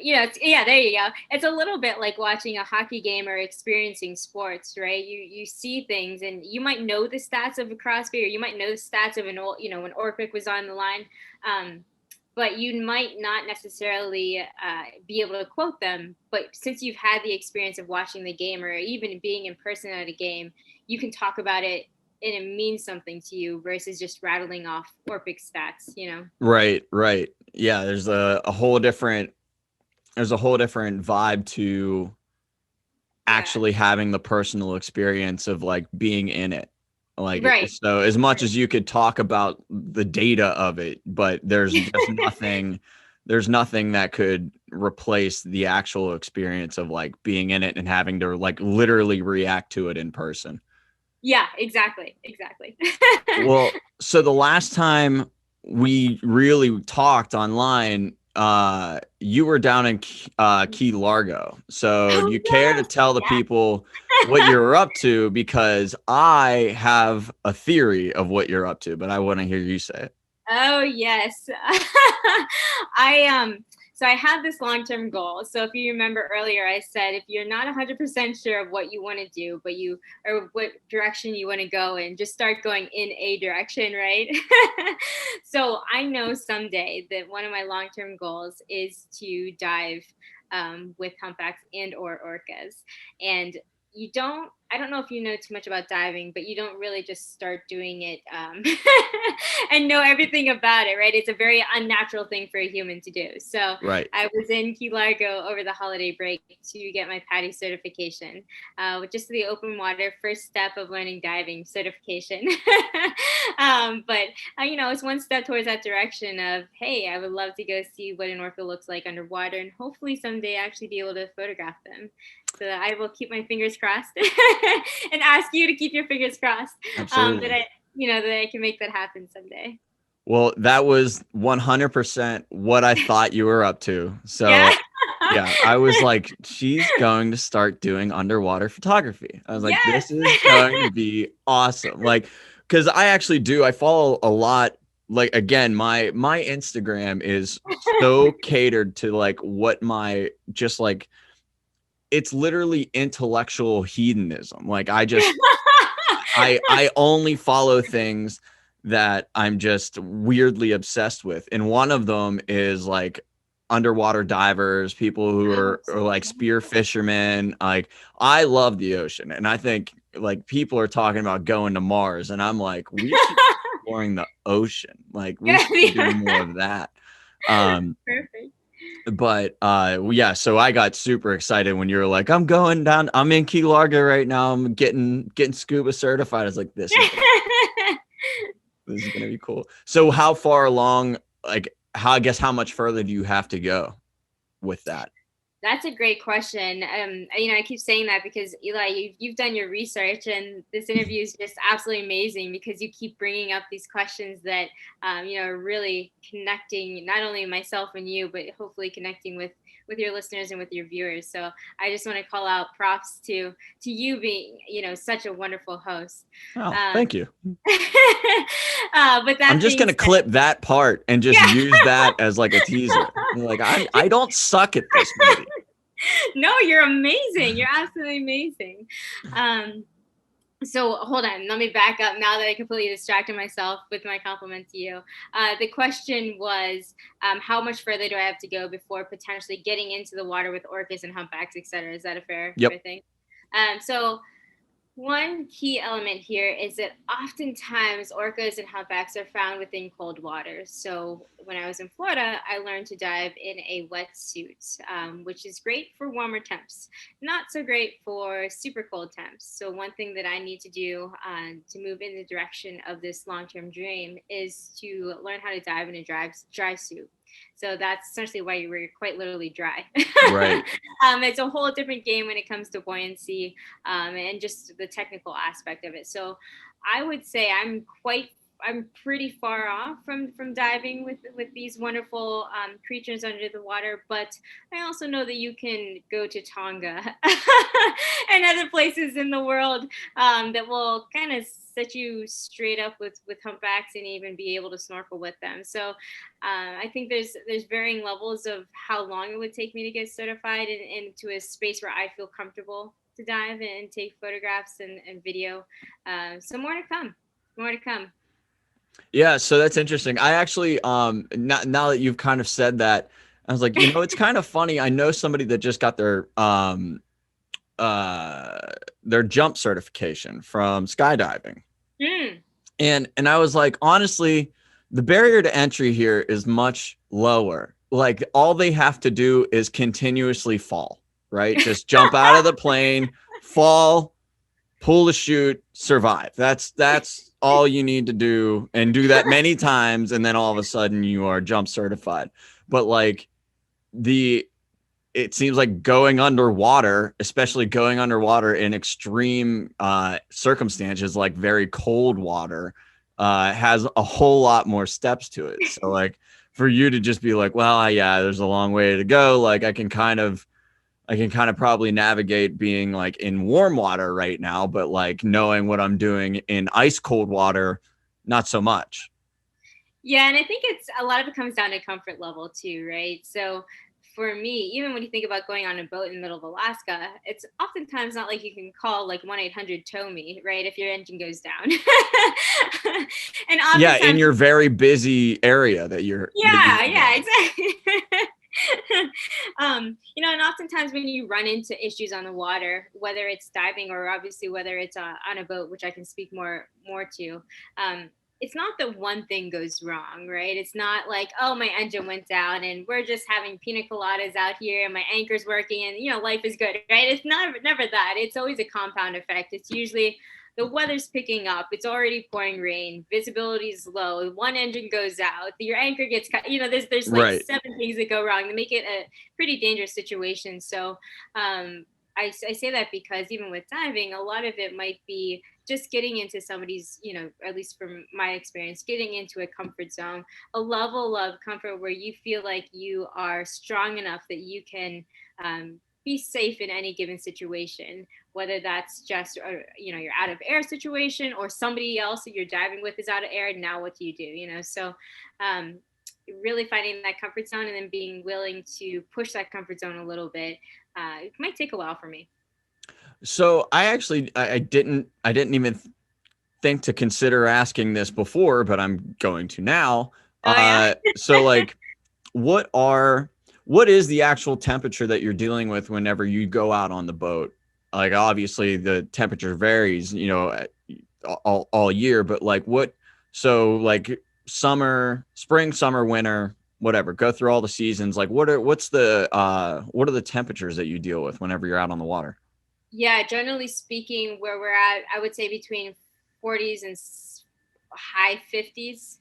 Yeah, there you go. It's a little bit like watching a hockey game or experiencing sports, right? You see things, and you might know the stats of a Crosby, or you might know the stats of an old, when Orpik was on the line. Um, but you might not necessarily be able to quote them. But since you've had the experience of watching the game or even being in person at a game, you can talk about it and it means something to you versus just rattling off Orpik stats. Right. Yeah, there's a whole different vibe to Yeah. actually having the personal experience of like being in it. Like Right. so as much as you could talk about the data of it, but there's nothing that could replace the actual experience of like being in it and having to like literally react to it in person. Yeah, exactly. Exactly. Well, so the last time we really talked online, you were down in Key Largo. So do Oh you care to yes. tell the people what you're up to? Because I have a theory of what you're up to, but I want to hear you say it. Oh yes. So I have this long-term goal. So if you remember earlier, I said if you're not 100% sure of what you want to do, but you or what direction you want to go in, just start going in a direction, right? So I know someday that one of my long-term goals is to dive with humpbacks and or orcas. And I don't know if you know too much about diving, but you don't really just start doing it and know everything about it, right? It's a very unnatural thing for a human to do. So Right. I was in Key Largo over the holiday break to get my PADI certification, with just the open water first step of learning diving certification. But it's one step towards that direction of, hey, I would love to go see what an orca looks like underwater, and hopefully someday actually be able to photograph them. So I will keep my fingers crossed and ask you to keep your fingers crossed, that Absolutely. I can make that happen someday. Well, that was 100% what I thought you were up to. Yeah. So, yeah, I was like, she's going to start doing underwater photography. I was like, Yes. this is going to be awesome. Like, because I follow a lot. Like, again, my Instagram is so catered to like what my just like it's literally intellectual hedonism. Like I only follow things that I'm just weirdly obsessed with. And one of them is like underwater divers, people who are like spear fishermen. Like I love the ocean. And I think like people are talking about going to Mars. And I'm like, we should be exploring the ocean. Like we Yeah, should be doing more of that. Um, perfect. but yeah, so I got super excited when you were like, I'm going down, I'm in Key Largo right now, I'm getting scuba certified. I was like, this is gonna be cool. So how far along, like how, I guess, how much further do you have to go with that? That's a great question. I keep saying that because Eli, you've done your research, and this interview is just absolutely amazing because you keep bringing up these questions that are really connecting not only myself and you, but hopefully connecting with your listeners and with your viewers. So I just want to call out props to you being such a wonderful host. Oh, Um, thank you. but I'm that just being gonna said, clip that part and just yeah. use that as like a teaser. You're like, I don't suck at this maybe. No, you're amazing. You're absolutely amazing. Um, so hold on, let me back up now that I completely distracted myself with my compliment to you. The question was, how much further do I have to go before potentially getting into the water with orcas and humpbacks, etc.? Is that a fair Yep. thing? So one key element here is that oftentimes orcas and humpbacks are found within cold water. So when I was in Florida, I learned to dive in a wetsuit, which is great for warmer temps, not so great for super cold temps. So one thing that I need to do to move in the direction of this long-term dream is to learn how to dive in a dry suit. So that's essentially why you were quite literally dry. Right. It's a whole different game when it comes to buoyancy, and just the technical aspect of it. So I would say I'm pretty far off from diving with these wonderful creatures under the water, but I also know that you can go to Tonga and other places in the world that will kind of set you straight up with humpbacks and even be able to snorkel with them. So I think there's varying levels of how long it would take me to get certified and into a space where I feel comfortable to dive and take photographs and video. So more to come. More to come. Yeah, so that's interesting. I actually now that you've kind of said that, I was like, it's kind of funny. I know somebody that just got uh their jump certification from skydiving. Mm. And I was like, honestly, the barrier to entry here is much lower. Like all they have to do is continuously fall, right? Just jump out of the plane, fall, pull the chute, survive. That's all you need to do, and do that many times, and then all of a sudden you are jump certified. But like the it seems like going underwater, especially going underwater in extreme circumstances like very cold water, has a whole lot more steps to it. So like for you to just be like, well, yeah, there's a long way to go. Like I can kind of probably navigate being like in warm water right now, but like knowing what I'm doing in ice cold water, not so much. Yeah, and I think it's a lot of it comes down to comfort level too, right? So for me, even when you think about going on a boat in the middle of Alaska, it's oftentimes not like you can call like 1-800 tow me, right? If your engine goes down. And Yeah, in oftentimes, your very busy area that you yeah, live yeah, in. exactly. And oftentimes when you run into issues on the water, whether it's diving or obviously whether it's on a boat, which I can speak more to, it's not that one thing goes wrong, right? It's not like, oh, my engine went down and we're just having pina coladas out here and my anchor's working and life is good, right? It's never that. It's always a compound effect. It's usually the weather's picking up, it's already pouring rain, visibility is low, one engine goes out, your anchor gets cut. There's like Right. seven things that go wrong to make it a pretty dangerous situation. So I say that because even with diving, a lot of it might be just getting into somebody's, at least from my experience, getting into a comfort zone, a level of comfort where you feel like you are strong enough that you can be safe in any given situation, whether that's just you're out of air situation or somebody else that you're diving with is out of air. Now what do you do? So um, really finding that comfort zone and then being willing to push that comfort zone a little bit. It might take a while for me. So I didn't even think to consider asking this before, but I'm going to now. Oh yeah. So like what are what is the actual temperature that you're dealing with whenever you go out on the boat? Like obviously the temperature varies, all year, but like what so like summer, spring, summer, winter, whatever, go through all the seasons. Like what are the temperatures that you deal with whenever you're out on the water? Yeah, generally speaking, where we're at, I would say between 40s and high 50s,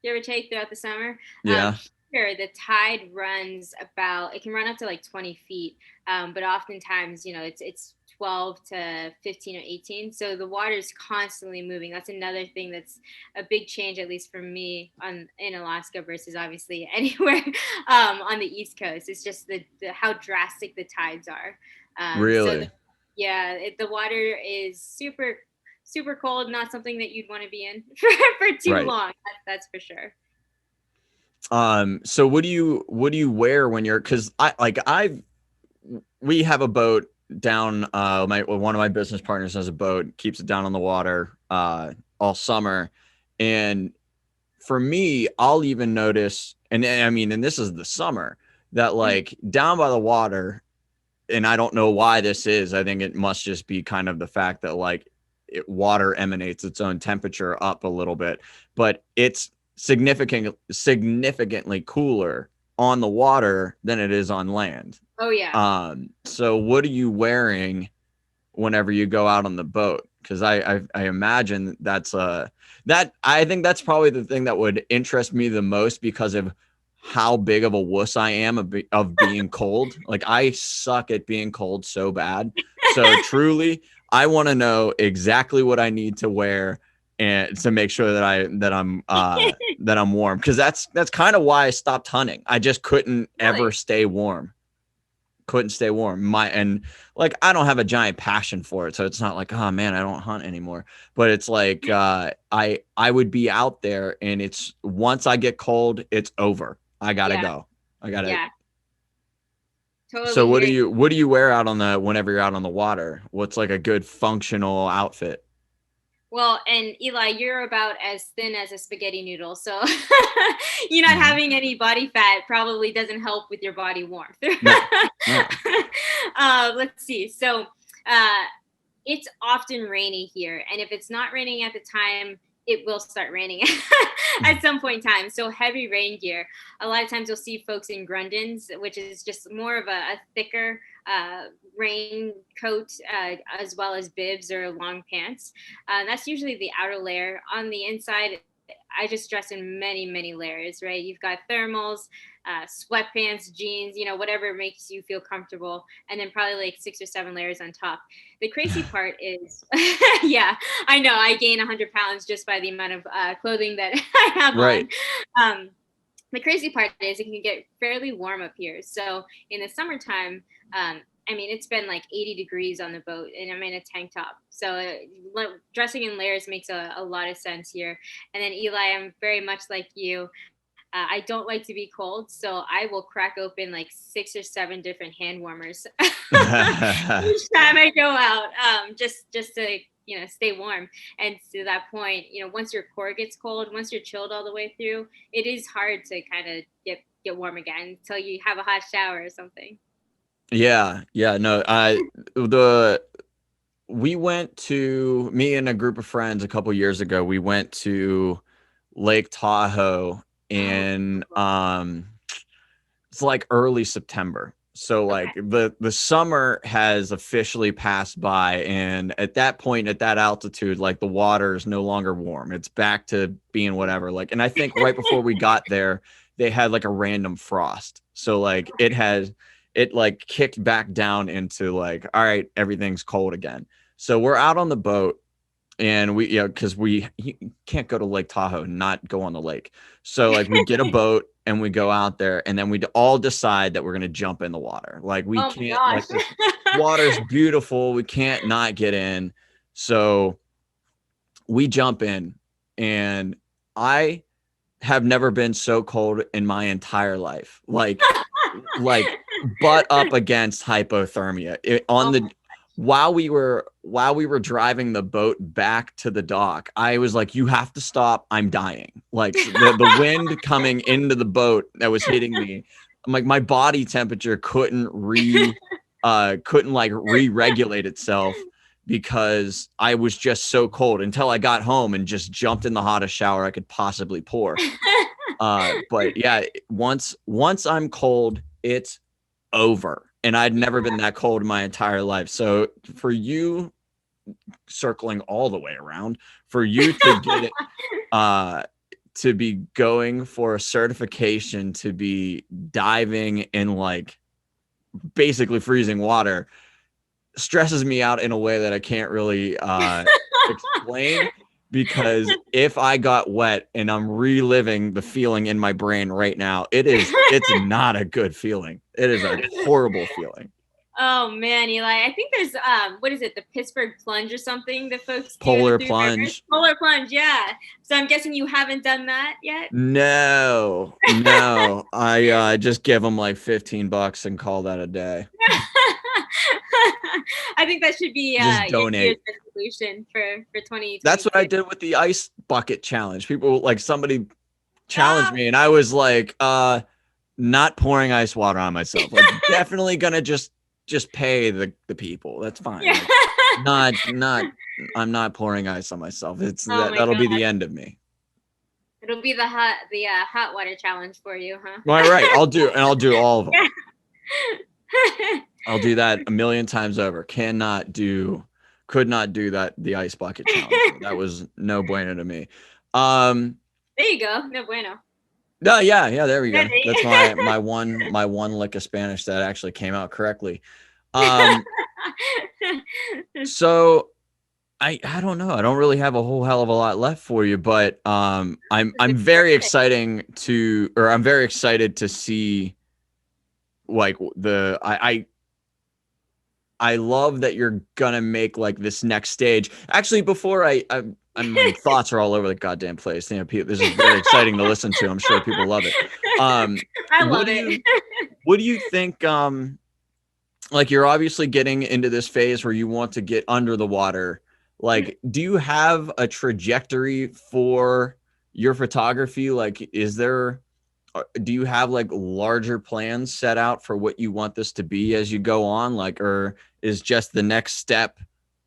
give or take, throughout the summer. Yeah. Here, the tide runs about, it can run up to like 20 feet, but oftentimes, it's 12 to 15 or 18. So the water is constantly moving. That's another thing that's a big change, at least for me, in Alaska versus obviously anywhere on the East Coast. It's just the how drastic the tides are. So Really? yeah, the water is super, super cold. Not something that you'd want to be in for too Right. long. That's for sure. So what do you wear when you're because I we have a boat down my one of my business partners has a boat, keeps it down on the water all summer. And for me, I'll even notice, and I mean, and this is the summer, that Mhm. like down by the water, and I don't know why this is. I think it must just be kind of the fact that like water emanates its own temperature up a little bit, but it's significantly cooler on the water than it is on land. Oh yeah, So what are you wearing whenever you go out on the boat? Because I imagine that I think that's probably the thing that would interest me the most because of how big of a wuss I am of being cold. Like I suck at being cold so bad. So truly, I want to know exactly what I need to wear and to make sure that I'm warm because that's kind of why I stopped hunting. I just couldn't ever really. stay warm. Couldn't stay warm. My and like I don't have a giant passion for it, so it's not like oh man, I don't hunt anymore. But it's like I would be out there, and it's once I get cold, it's over. I gotta Yeah, go. I gotta. yeah, So totally hear you. what do you wear out on the whenever you're out on the water? What's like a good functional outfit? Well, and Eli, you're about as thin as a spaghetti noodle, so you not Mm-hmm. having any body fat probably doesn't help with your body warmth. No, no. Let's see. So, uh, it's often rainy here, and if it's not raining at the time, it will start raining at some point in time. So heavy rain gear. A lot of times you'll see folks in grundens, which is just more of a thicker raincoat, as well as bibs or long pants. That's usually the outer layer. On the inside, I just dress in many, many layers, right? You've got thermals, sweatpants, jeans, whatever makes you feel comfortable, and then probably like 6 or 7 layers on top. The crazy part is, yeah, I know I gain 100 pounds just by the amount of clothing that I have on. Right. Um, the crazy part is it can get fairly warm up here. So in the summertime, I mean, it's been like 80 degrees on the boat, and I'm in a tank top. So dressing in layers makes a lot of sense here. And then Eli, I'm very much like you. I don't like to be cold, so I will crack open like 6 or 7 different hand warmers each time I go out, just to stay warm. And to that point, once your core gets cold, once you're chilled all the way through, it is hard to kind of get warm again until you have a hot shower or something. Yeah, yeah, no, the we went to me and a group of friends a couple years ago. We went to Lake Tahoe Oh, in it's like early September. So okay. like the summer has officially passed by, and at that point, at that altitude, like the water is no longer warm. It's back to being whatever. Like, and I think right before we got there, they had like a random frost. So like it like kicked back down into like, all right, everything's cold again. So we're out on the boat, and we, because we you can't go to Lake Tahoe and not go on the lake. So like we get a boat and we go out there, and then we all decide that we're gonna jump in the water. Like we Oh my can't, gosh. like this water's beautiful. We can't not get in. So we jump in, and I have never been so cold in my entire life. Like butt up against hypothermia on Oh the while we were driving the boat back to the dock. I was like, you have to stop, I'm dying. Like the wind coming into the boat that was hitting me, I'm like, my body temperature couldn't like re-regulate itself, because I was just so cold until I got home and just jumped in the hottest shower I could possibly pour. But yeah, once I'm cold, it's over. And I'd never been that cold in my entire life. So for you, circling all the way around, for you to get it, to be going for a certification to be diving in like basically freezing water, stresses me out in a way that I can't really explain, because if I got wet and I'm reliving the feeling in my brain right now, it's not a good feeling. It is a horrible feeling. Oh man, Eli. I think there's what is it, the Pittsburgh plunge or something that folks do Polar through rivers? plunge. Polar plunge, yeah. So I'm guessing you haven't done that yet? No, no. I just give them like $15 and call that a day. I think that should be Just your New Year's donate. resolution for That's what I 2026. did with the ice bucket challenge. People, like, somebody challenged Oh. me, and I was like, not pouring ice water on myself. Like, definitely gonna just pay the people. That's fine. Yeah. Like, not I'm not pouring ice on myself. It's Oh my that'll be god. the end of me. It'll be the hot water challenge for you, huh? All right, I'll do all of them. Yeah. I'll do that a million times over. Could not do that, the ice bucket challenge. That was no bueno to me. Um There you go. No bueno. no, yeah, yeah, there we go. That's Ready? my one lick of Spanish that actually came out correctly. Um so I don't know. I don't really have a whole hell of a lot left for you, but I'm very exciting to or I'm very excited to see like the I love that you're gonna make like this next stage. Actually, before my thoughts are all over the goddamn place. You know, this is very exciting to listen to. I'm sure people love it. I What love do it. you think? Like, you're obviously getting into this phase where you want to get under the water. Like, do you have a trajectory for your photography? Like, do you have like larger plans set out for what you want this to be as you go on? Like, or is just the next step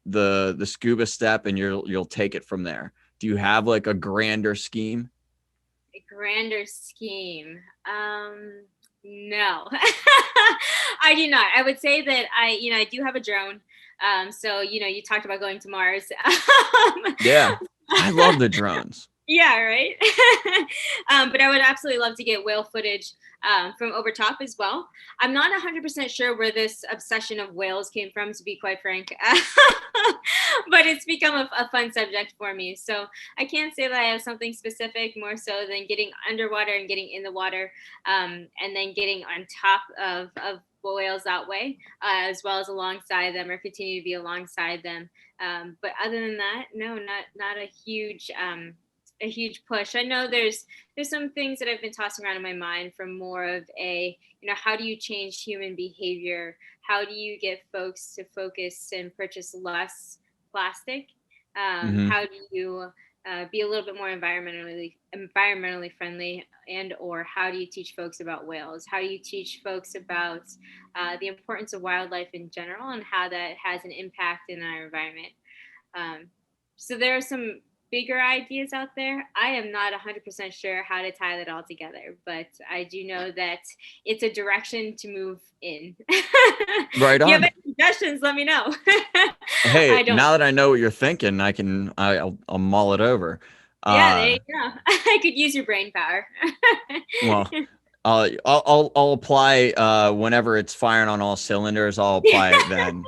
the scuba step, and you'll take it from there? Do you have like a grander scheme? A grander scheme. No, I do not. I would say that I do have a drone. So you talked about going to Mars. Yeah, I love the drones. Yeah, right. But I would absolutely love to get whale footage from over top as well. I'm not 100% sure where this obsession of whales came from, to be quite frank. But it's become a fun subject for me. So I can't say that I have something specific, more so than getting underwater and getting in the water, and then getting on top of whales that way, as well as alongside them or continue to be alongside them. But other than that, no, not a huge push. I know there's some things that I've been tossing around in my mind from more of a, how do you change human behavior? How do you get folks to focus and purchase less plastic? Hmm. How do you be a little bit more environmentally friendly, and or how do you teach folks about whales? How do you teach folks about the importance of wildlife in general and how that has an impact in our environment? Um, so there are some bigger ideas out there. I am not 100% sure how to tie that all together, but I do know that it's a direction to move in. Right If you have on. any suggestions, let me know. Hey, I don't. now that I know what you're thinking, I'll mull it over. Yeah, there you Uh, go. I could use your brain power. well, I'll apply whenever it's firing on all cylinders. I'll apply it then.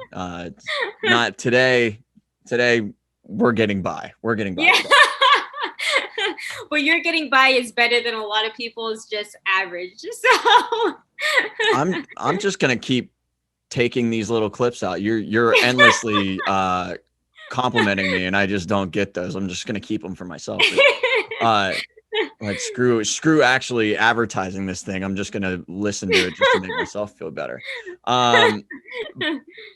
It's not today. Today we're getting by. We're getting by Yeah. today. What you're getting by is better than a lot of people's just average. So I'm just gonna keep taking these little clips out. You're endlessly complimenting me, and I just don't get those. I'm just gonna keep them for myself. Uh, like screw actually advertising this thing. I'm just gonna listen to it just to make myself feel better. Um,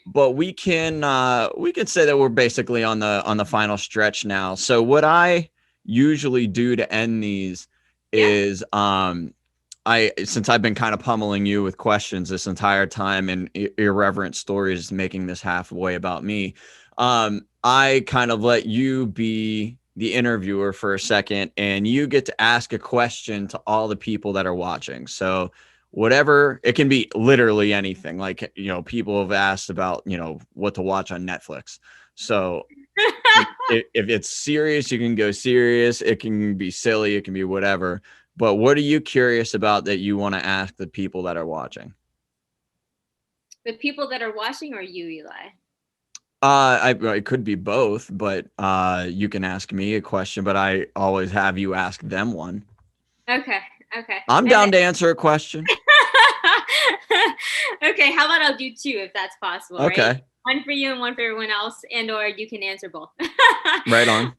but we can say that we're basically on the final stretch now. So what I usually do to end these yeah. is I since I've been kind of pummeling you with questions this entire time and irreverent stories making this halfway about me, I kind of let you be the interviewer for a second and you get to ask a question to all the people that are watching. So whatever, it can be literally anything. Like, people have asked about, what to watch on Netflix. So if it's serious, you can go serious. It can be silly. It can be whatever. But what are you curious about that you want to ask the people that are watching? The people that are watching or you, Eli? It could be both, but you can ask me a question, but I always have you ask them one. Okay. Okay. I'm And down to answer a question. okay, how about I'll do two if that's possible, right? Okay, One for you and one for everyone else, and or you can answer both. right on.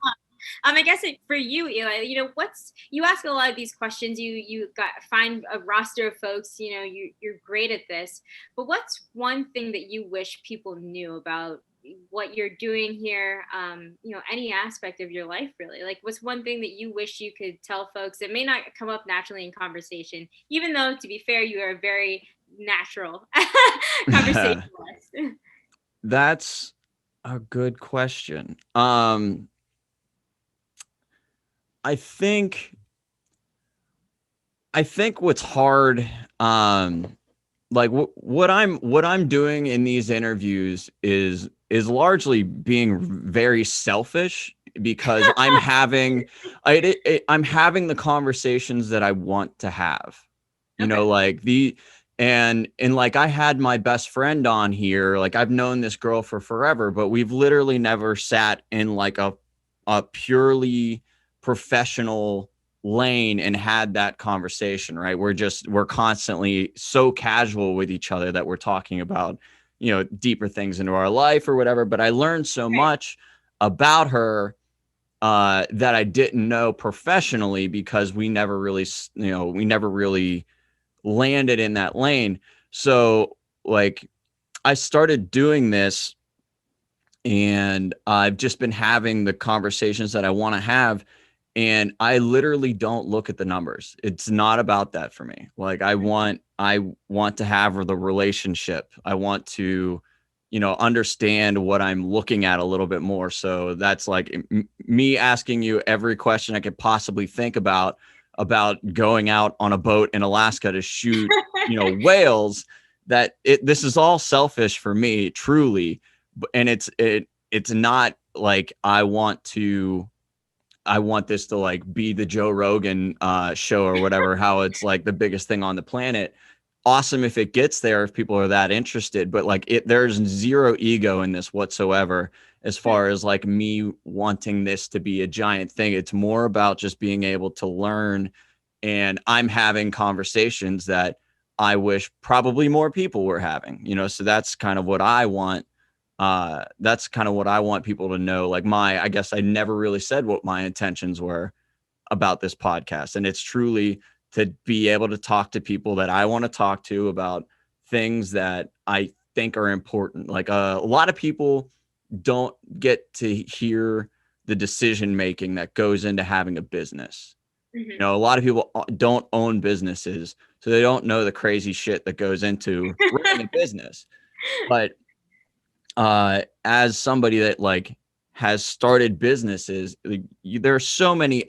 I guess for you, Eli, you ask a lot of these questions. You got find a roster of folks. You're great at this. But what's one thing that you wish people knew about what you're doing here? Any aspect of your life, really. Like, what's one thing that you wish you could tell folks that may not come up naturally in conversation? Even though, to be fair, you are a very natural conversationalist. That's a good question. I think I think what's hard, like what I'm doing in these interviews is largely being very selfish because I'm having the conversations that I want to have. Okay. Like and like I had my best friend on here. Like I've known this girl for forever, but we've literally never sat in like a purely professional lane and had that conversation, right? We're constantly so casual with each other that we're talking about, deeper things into our life or whatever. But I learned so Right. much about her that I didn't know professionally because we never really landed in that lane. So like I started doing this and I've just been having the conversations that I want to have. And I literally don't look at the numbers. It's not about that for me. Like I want to have the relationship. I want to, understand what I'm looking at a little bit more. So that's like me asking you every question I could possibly think about going out on a boat in Alaska to shoot, whales. This is all selfish for me, truly, and it's not like I want this to like be the Joe Rogan show or whatever, how it's like the biggest thing on the planet. Awesome if it gets there, if people are that interested, but like there's zero ego in this whatsoever as far as like me wanting this to be a giant thing. It's more about just being able to learn, and I'm having conversations that I wish probably more people were having, so that's kind of what I want. That's kind of what I want people to know. Like I guess I never really said what my intentions were about this podcast. And it's truly to be able to talk to people that I want to talk to about things that I think are important. Like a lot of people don't get to hear the decision making that goes into having a business. Hmm. A lot of people don't own businesses, so they don't know the crazy shit that goes into running a business. But as somebody that like has started businesses, like, there are so many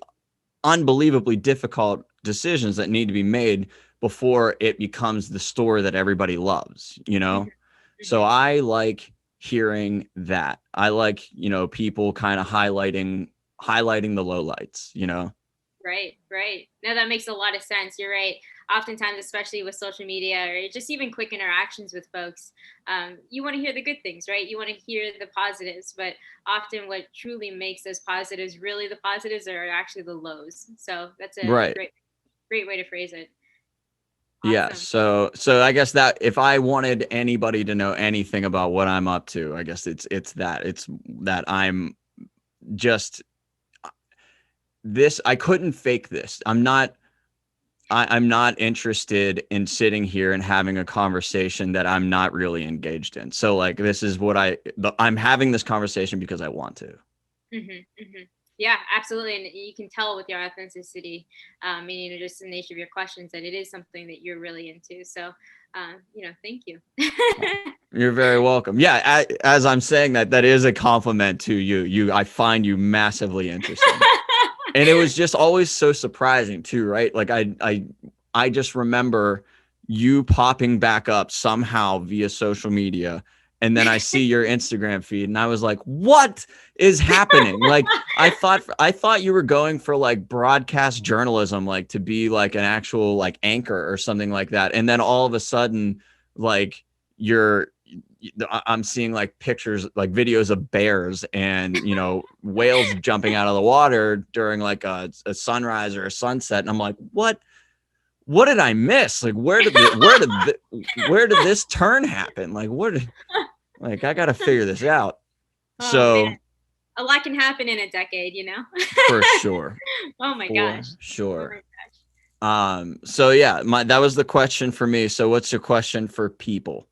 unbelievably difficult decisions that need to be made before it becomes the store that everybody loves, Hmm. So Hmm. I like hearing that. I like, people kind of highlighting the lowlights. Right, right. No, that makes a lot of sense. You're right. Oftentimes, especially with social media or just even quick interactions with folks, you want to hear the good things, right? You want to hear the positives, but often what truly makes those positives really the positives are actually the lows. So that's a Right. great way to phrase it. Yeah. Awesome. So I guess that if I wanted anybody to know anything about what I'm up to, I guess it's that I'm just this. I couldn't fake this. I'm not interested in sitting here and having a conversation that I'm not really engaged in. So like this is what I'm having this conversation because I want to. Hmm. Hmm. Yeah, absolutely. And you can tell with your authenticity, meaning just the nature of your questions, that it is something that you're really into. So, thank you. You're very welcome. Yeah, as I'm saying that, that is a compliment to you. I find you massively interesting. And it was just always so surprising too, right? Like I just remember you popping back up somehow via social media, and then I see your Instagram feed and I was like, what is happening? Like I thought you were going for like broadcast journalism, like to be like an actual like anchor or something like that, and then all of a sudden like you're I'm seeing like pictures, like videos of bears and whales jumping out of the water during like a sunrise or a sunset, and I'm like, what did I miss? Like, where did this turn happen? Like, like I got to figure this out. Oh man, So a lot can happen in a decade. for sure, Oh my for gosh. Oh my sure. gosh. So yeah, that was the question for me. So what's your question for people?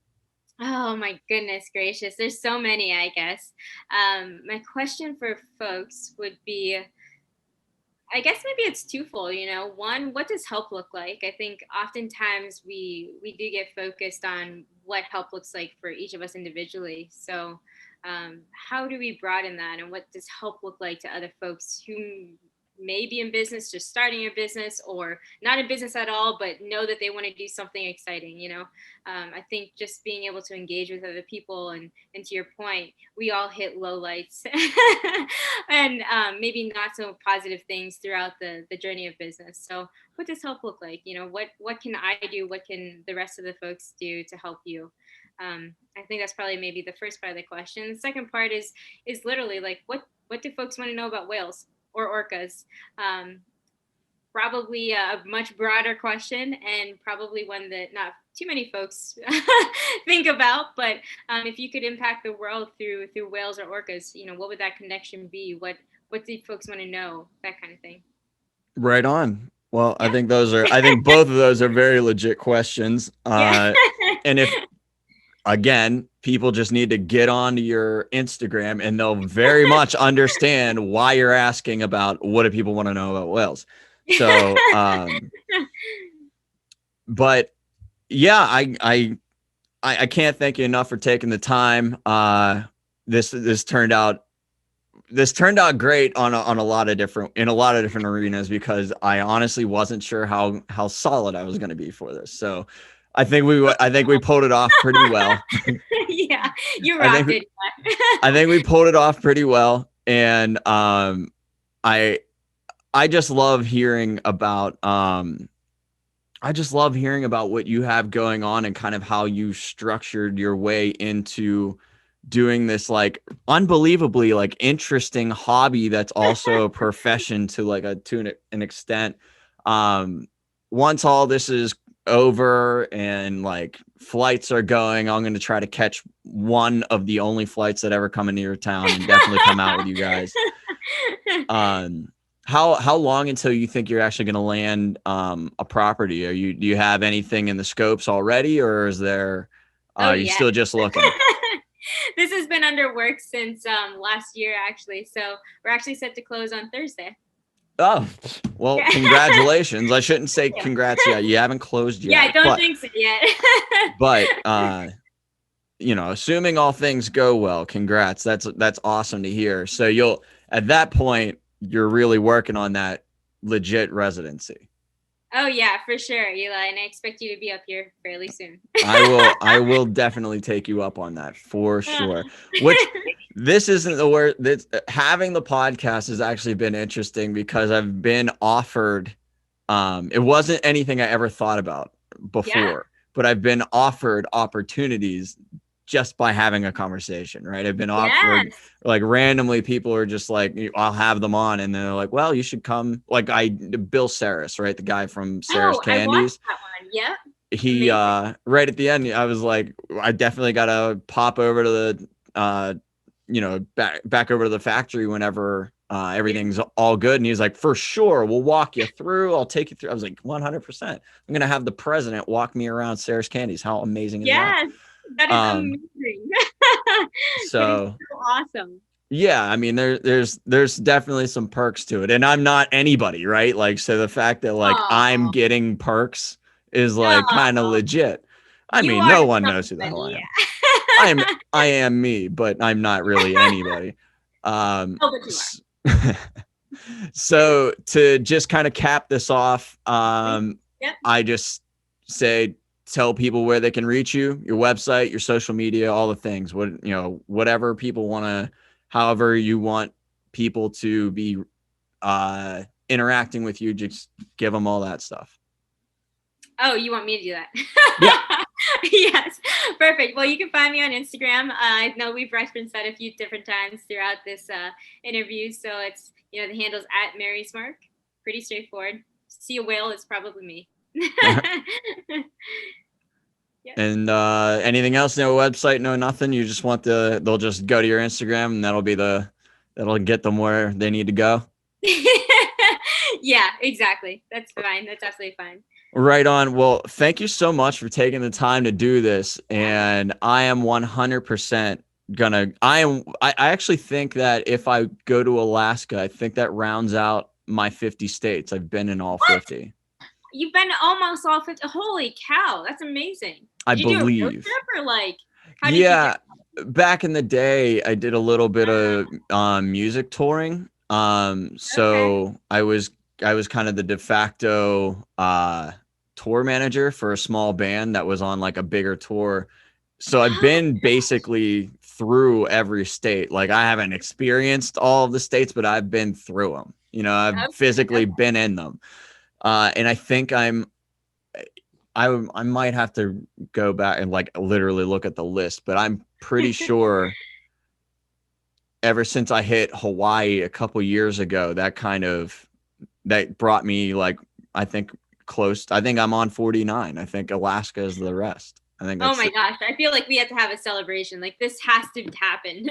Oh my goodness gracious. There's so many, I guess. My question for folks would be, I guess maybe it's twofold. One, what does help look like? I think oftentimes we do get focused on what help looks like for each of us individually. So, how do we broaden that, and what does help look like to other folks who may be in business, just starting a business, or not in business at all, but know that they want to do something exciting? I think just being able to engage with other people, and to your point, we all hit low lights and maybe not so positive things throughout the journey of business. So what does help look like? What can I do? What can the rest of the folks do to help you? I think that's probably maybe the first part of the question. The second part is literally like, what do folks want to know about whales or orcas? Probably a much broader question, and probably one that not too many folks think about. But if you could impact the world through whales or orcas, what would that connection be? What do folks want to know? That kind of thing. Right on. Well, Yeah. I think both of those are very legit questions. Yeah. And if again, people just need to get onto your Instagram and they'll very much understand why you're asking about what do people want to know about whales. So, but yeah, I can't thank you enough for taking the time. This turned out great on a lot of different arenas because I honestly wasn't sure how solid I was going to be for this. So I think we pulled it off pretty well. Yeah, you I think rocked it. I think we pulled it off pretty well, and I I just love hearing about what you have going on and kind of how you structured your way into doing this like unbelievably like interesting hobby that's also a profession to like an extent. Um, once all this is over and like flights are going, I'm going to try to catch one of the only flights that ever come into your town and definitely come out with you guys. Um, how long until you think you're actually going to land a property? Do you have anything in the scopes already, or is there Oh are you yeah. still just looking? This has been under work since last year, actually. So we're actually set to close on Thursday. Oh, well, Yeah. congratulations. I shouldn't say Thank congrats yet. You haven't closed Yeah, I yet, don't think so yet. but assuming all things go well, congrats. That's awesome to hear. So you'll at that point you're really working on that legit residency. Oh yeah, for sure, Eli, and I expect you to be up here fairly soon. I will definitely take you up on that for sure. Which this isn't the word that having the podcast has actually been interesting because I've been offered it wasn't anything I ever thought about Yeah. before, but I've been offered opportunities just by having a conversation, right? I've been offered Yes. like randomly people are just like, I'll have them on and they're like, well, you should come. Like Bill Saris, right? The guy from Sarah's Oh, I watched Candies. that one. Yep. He Amazing. right at the end, I was like, I definitely gotta pop over to the back over to the factory whenever Yeah. everything's all good. And he's like, for sure, we'll walk you through. I'll take you through. I was like, 100%. I'm gonna have the president walk me around Sarah's Candies. How amazing is that? Yes. That is Um, amazing. That is so so awesome. yeah, I mean, there's definitely some perks to it, and I'm not anybody, right? Like, so the fact that like I'm Oh, getting perks is like kind of oh, legit. I you mean, are no one knows who the hell somebody. I am. I am Yeah. I am me, but I'm not really anybody. Um, Oh, but you are. so to just kind of cap this off, Yep. I just say tell people where they can reach you, your website, your social media, all the things. Whatever people want to, however you want people to be interacting with you, just give them all that stuff. Oh, you want me to do Yeah. that? Yes, perfect. Well, you can find me on Instagram. I know we've referenced that a few different times throughout this interview. So it's, the handle's at Mary Smark. Pretty straightforward. See a whale, it's probably me. Yep. And anything else? No website, no nothing. You just want they'll just go to your Instagram and that'll get them where they need to go. Yeah, exactly. That's fine. That's absolutely fine. Right on. Well, thank you so much for taking the time to do this. And I am 100% I actually think that if I go to Alaska, I think that rounds out my 50 states. I've been in all What? 50. You've been to almost all 50. Holy cow, that's amazing. I Did you do a road believe. trip or like, how did you get? Yeah, back in the day, I did a little bit of music touring. Okay. So I was kind of the de facto tour manager for a small band that was on like a bigger tour. So I've Oh, been basically through every state. Like I haven't experienced all of the states, but I've been through them. I've okay. physically been in them. And I think I might have to go back and like literally look at the list, but I'm pretty sure ever since I hit Hawaii a couple years ago, that brought me like I think close. I think I'm on 49. I think Alaska is the rest. I think Oh that's my it. gosh, I feel like we have to have a celebration. Like this has to happen.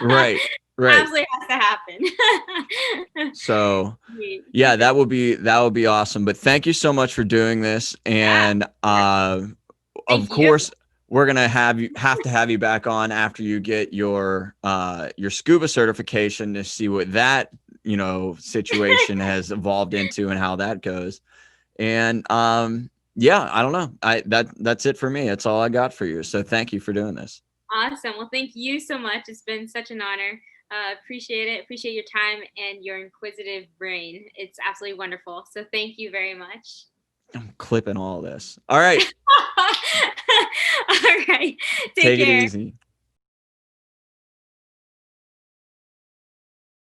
Right, right. Absolutely has to happen. So Sweet. yeah, that would be awesome. But thank you so much for doing this, Yeah, and of course. of Thank you. course we're gonna have you back on after you get your scuba certification to see what that situation has evolved into and how that goes. And yeah, I don't know. That's it for me. That's all I got for you. So thank you for doing this. Awesome. Well, thank you so much. It's been such an honor. Appreciate it. Appreciate your time and your inquisitive brain. It's absolutely wonderful. So thank you very much. I'm clipping all this. All right, All right. Take take it care. easy.